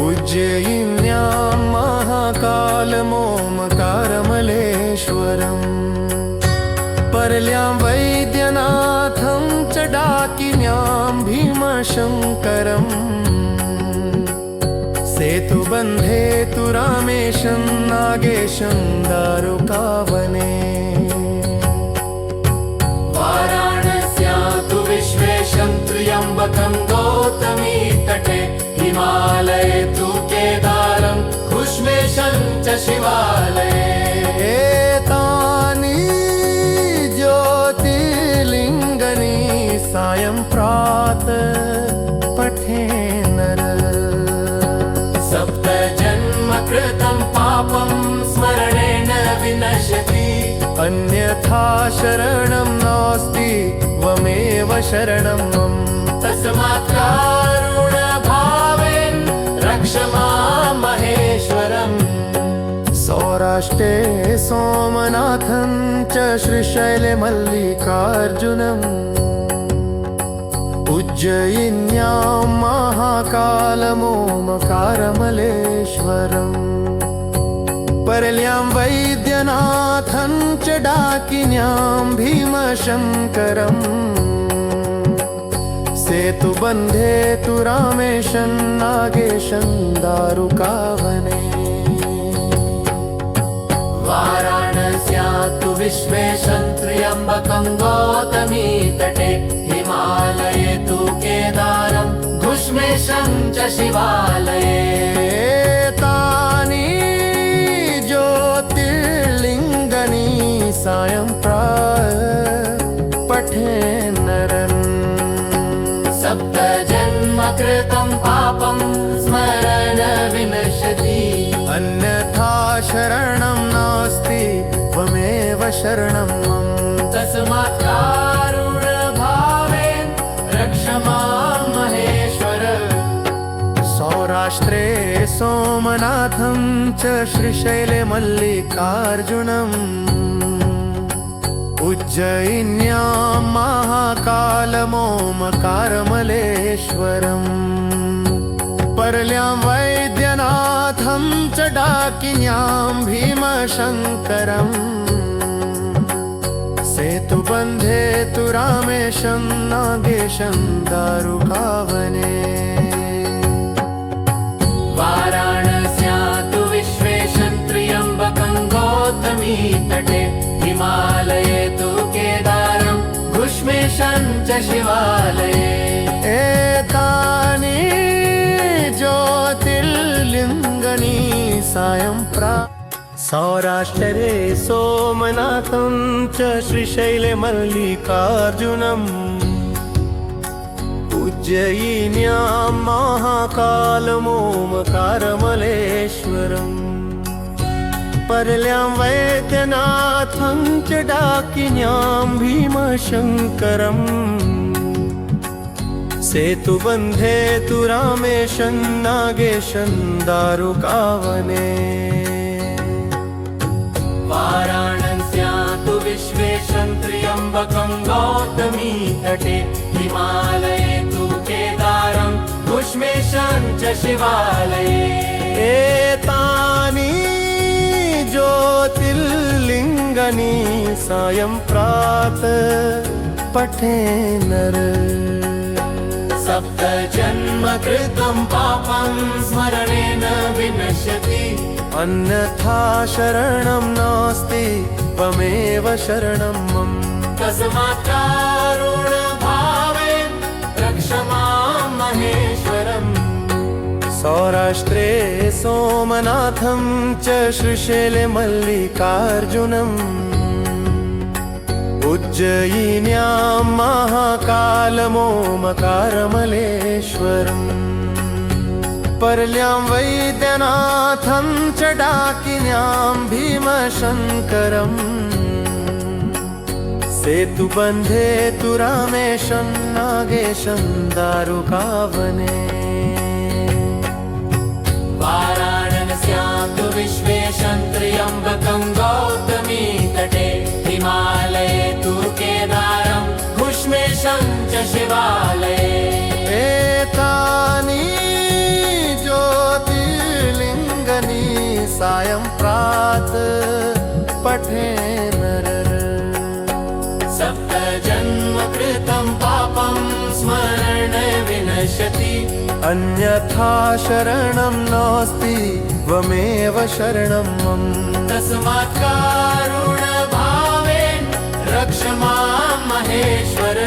Speaker 1: उज्जयिन्यां महाकालमोमकारमलेश्वरम् परल्यां वैद्यनाथं च डाकिन्यां भीमशङ्करम् सेतुबन्धे तु रामेशं नागेशं दारुकावने
Speaker 2: वाराणस्यां तु विश्वेशं त्र्यम्बकं गौतमी तटे हिमालये तु केदारं कुष्मेशं च शिवालये
Speaker 1: एतानि ज्योतिर्लिङ्गानि सायं प्रातः पठे नर
Speaker 2: सप्त जन्म कृतं पापं स्मरणेन विनश्यति
Speaker 1: अन्यथा शरणं नास्ति त्वमेव शरणं मम
Speaker 2: तस्मात् कारुण्यभावेन रक्ष मां महेश्वरम्
Speaker 1: सौराष्ट्रे सोमनाथं च श्रीशैले मल्लिकार्जुनम् उज्जयिन्यां महाकालमोमकारमलेश्वरम् परल्यां वैद्यनाथं च डाकिन्यां भीमशङ्करम् सेतुबन्धे तु रामेशं नागेशं दारुकावने
Speaker 2: वाराणस्यां तु विश्वेशं त्र्यम्बकं गौतमी तटे हिमालये तु केदारं कुष्मेशं च शिवालये
Speaker 1: तानि ज्योतिर्लिङ्गानि सायं प्रातः पठे नरन्
Speaker 2: सप्त जन्म कृतं पापं स्मरण विनश्यति
Speaker 1: अन्यथा शरणं नास्ति त्वमेव शरणं मम
Speaker 2: तस्मात् कारुण्यभावेन रक्ष मां महेश्वर
Speaker 1: सौराष्ट्रे सोमनाथं च श्रीशैले मल्लिकार्जुनम् उज्जयिन्यां महाकालमोमकारमलेश्वरम् परल्यां वैद्यनाथं च डाकिन्यां भीमशङ्करम् सेतुबन्धे तु रामेशं नागेशं दारुकावने
Speaker 2: वाराणस्यां तु विश्वेशं त्र्यम्बकं गौतमी तटे हिमालये तु केदारं च शिवालये
Speaker 1: एतानि ज्योतिर्लिङ्गनि सायं सौराष्ट्रे सोमनाथं च श्रीशैले मल्लिकार्जुनम् उज्जयिन्यां महाकालमोमकारमलेश्वरम् परल्यां वैद्यनाथं च डाकिन्यां भीमशङ्करम् सेतुबन्धे तु रामेशं नागेशं दारुकावने
Speaker 2: वाराणस्यां तु विश्वेशं त्र्यम्बकं गौतमी तटे हिमालये तु केदारं कुष्मेशं च शिवालये
Speaker 1: एतानि ज्योतिर्लिङ्गनि सायं प्रातः पठे नर
Speaker 2: सप्त जन्म कृतं पापं स्मरणेन विनश्यति
Speaker 1: अन्यथा शरणं नास्ति त्वमेव शरणं मम
Speaker 2: तस्मात् कारुण्यभावेन रक्ष मां महेश्वरम्
Speaker 1: सौराष्ट्रे सोमनाथं च श्रीशैले मल्लिकार्जुनम् उज्जयिन्यां महाकालमोमकारमलेश्वरम् परल्यां वैद्यनाथं च डाकिन्यां भीमशङ्करम् सेतुबन्धे तु रामेशं नागेशं दारुकावने
Speaker 2: वाराणस्यां तु विश्वेशं त्र्यम्बकं गौतमी तटे हिमालये तु केदारं कुष्मेशं च शिवालये
Speaker 1: एतानि ज्योतिर्लिङ्गनि सायं प्रातः पठे नर
Speaker 2: सप्त जन्म कृतं पापं स्मरण विनश्यति
Speaker 1: अन्यथा शरणं नास्ति त्वमेव शरणं मम
Speaker 2: तस्मात् कारुण्यभावेन रक्ष मां महेश्वर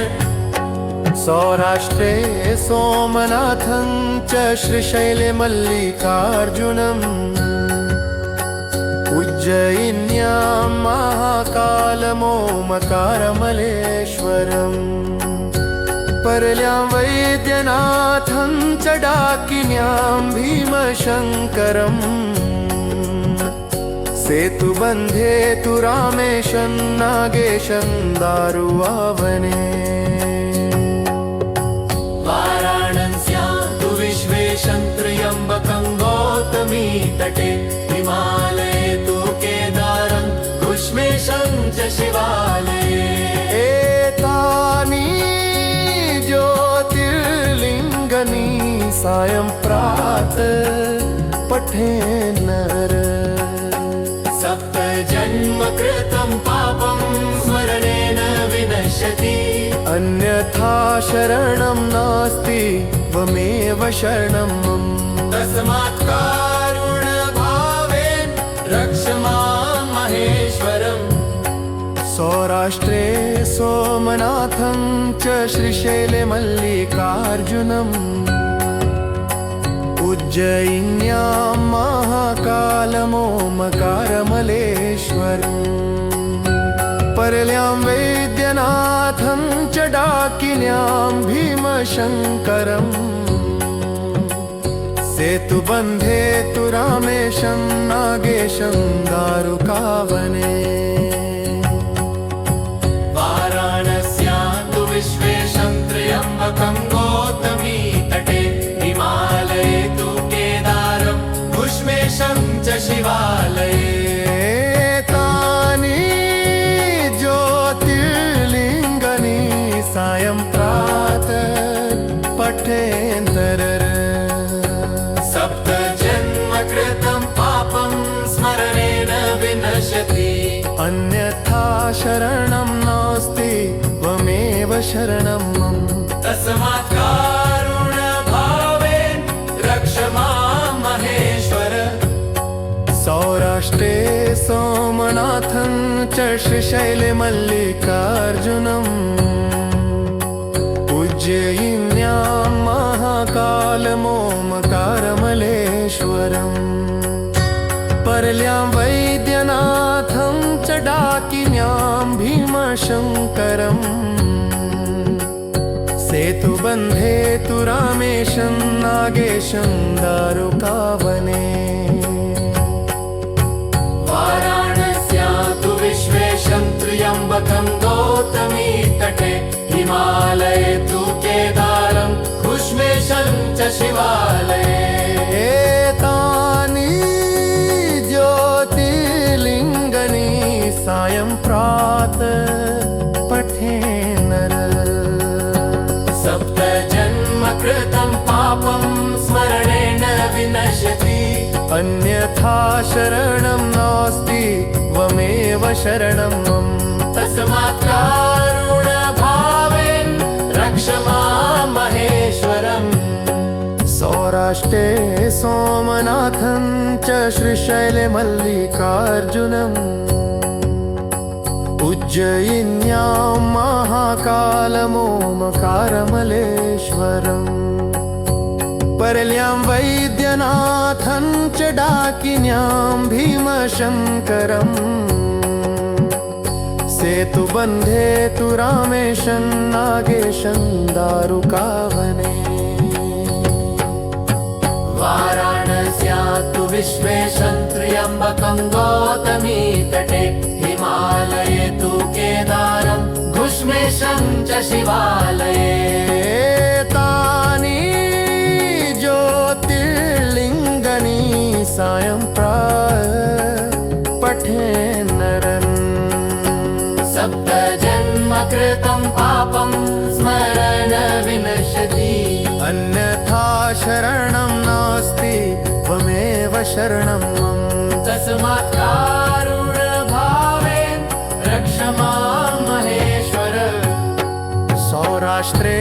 Speaker 1: सौराष्ट्रे सोमनाथं च श्रीशैले मल्लिकार्जुनम् उज्जयिन्यां महाकालमोमकारमलेश्वरम् परल्यां वैद्यनाथं च डाकिन्यां भीमशङ्करम् सेतुबन्धे तु रामेशं नागेशं दारुकावने
Speaker 2: वाराणस्यां तु विश्वेशं त्र्यम्बकं गौतमी तटे हिमालये तु केदारं कुष्मेशं च शिवालये
Speaker 1: एतानि ज्योतिर्लिङ्गनि सायं प्रातः पठे नर
Speaker 2: सप्त जन्म कृतं पापं स्मरणेन विनश्यति
Speaker 1: अन्यथा शरणं नास्ति त्वमेव शरणं मम
Speaker 2: तस्मात् कारुण्यभावेन रक्ष मां महेश्वरम्
Speaker 1: सौराष्ट्रे सोमनाथं च श्रीशैले मल्लिकार्जुनम् उज्जयिन्यां महाकालमोमकारमलेश्वरम् परल्यां वैद्यनाथं च डाकिन्यां भीमशङ्करम् सेतुबन्धे तु रामेशं नागेशं दारुकावने
Speaker 2: वाराणस्यां तु विश्वेशं त्र्यम्बकं गौतमी तटे हिमालये तु केदारं कुष्मेशं च शिवालये
Speaker 1: एतानि ज्योतिर्लिङ्गनि सायं प्रातः पठे नर
Speaker 2: सप्त जन्म कृतं पापं स्मरणेन विनश्यति
Speaker 1: अन्यथा शरणं नास्ति त्वमेव शरणं मम
Speaker 2: तस्मात् कारुण्यभावेन रक्ष मां महेश्वर
Speaker 1: सौराष्ट्रे सोमनाथं च श्रीशैले मल्लिकार्जुनम् उज्जयिन्यां महाकालमोमकारमलेश्वरम् परल्यां वैद्यनाथं च डाकिन्यां भीमशङ्करम् सेतुबन्धे तु रामेशं नागेशं दारुकावने
Speaker 2: वाराणस्या तु विश्वेशं त्र्यम्बकं गौतमी तटे हिमालये तु केदारं कुष्मेशं च शिवालये
Speaker 1: एतानि ज्योतिर्लिङ्गनि सायं प्रातः पठे नर
Speaker 2: सप्त जन्म कृतं पापं स्मरणेन विनश्यति
Speaker 1: अन्यथा शरणं नास्ति त्वमेव शरणं मम
Speaker 2: तस्मात् कारुण्यभावेन रक्ष मां महेश्वरम्
Speaker 1: सौराष्ट्रे सोमनाथं च श्रीशैले मल्लिकार्जुनम् उज्जयिन्यां महाकालमोमकारमलेश्वरम् परल्यां वैद्यनाथं च डाकिन्यां भीमशङ्करम् सेतुबन्धे तु रामेशं नागेशं दारुकावने
Speaker 2: वाराणस्या तु विश्वेशं त्र्यम्बकं गौतमी तटे हिमालये तु केदारं घुष्मेशं च शिवालये
Speaker 1: एतानि ज्योतिर्लिङ्गनि सायं पठे नरन्
Speaker 2: सप्त जन्म कृतं पापं स्मरण विनश्यति
Speaker 1: अन्यथा शरणं नास्ति त्वमेव शरणं मम
Speaker 2: तस्मात् कारुण्यभावेन रक्ष मां महेश्वर
Speaker 1: सौराष्ट्रे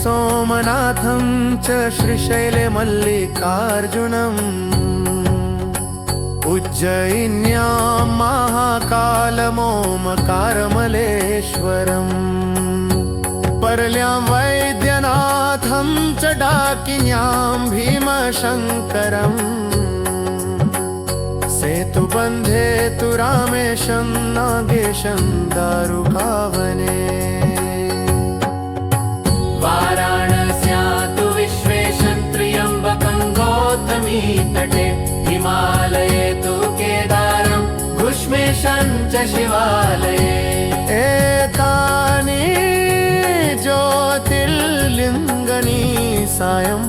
Speaker 1: सोमनाथं च श्रीशैले मल्लिकार्जुनम् उज्जयिन्यां महाकालमोमकारमलेश्वरम् परल्यां वैद्यनाथं च डाकिन्यां भीमशङ्करम् सेतुबन्धे तु रामेशं नागेशं दारुकावने
Speaker 2: वाराणस्या तु विश्वेशं त्र्यम्बकं गौतमी तटे हिमालये तु केदारं घुष्मेशं च शिवालये
Speaker 1: एतानि ज्योतिर्लिङ्गनि सायं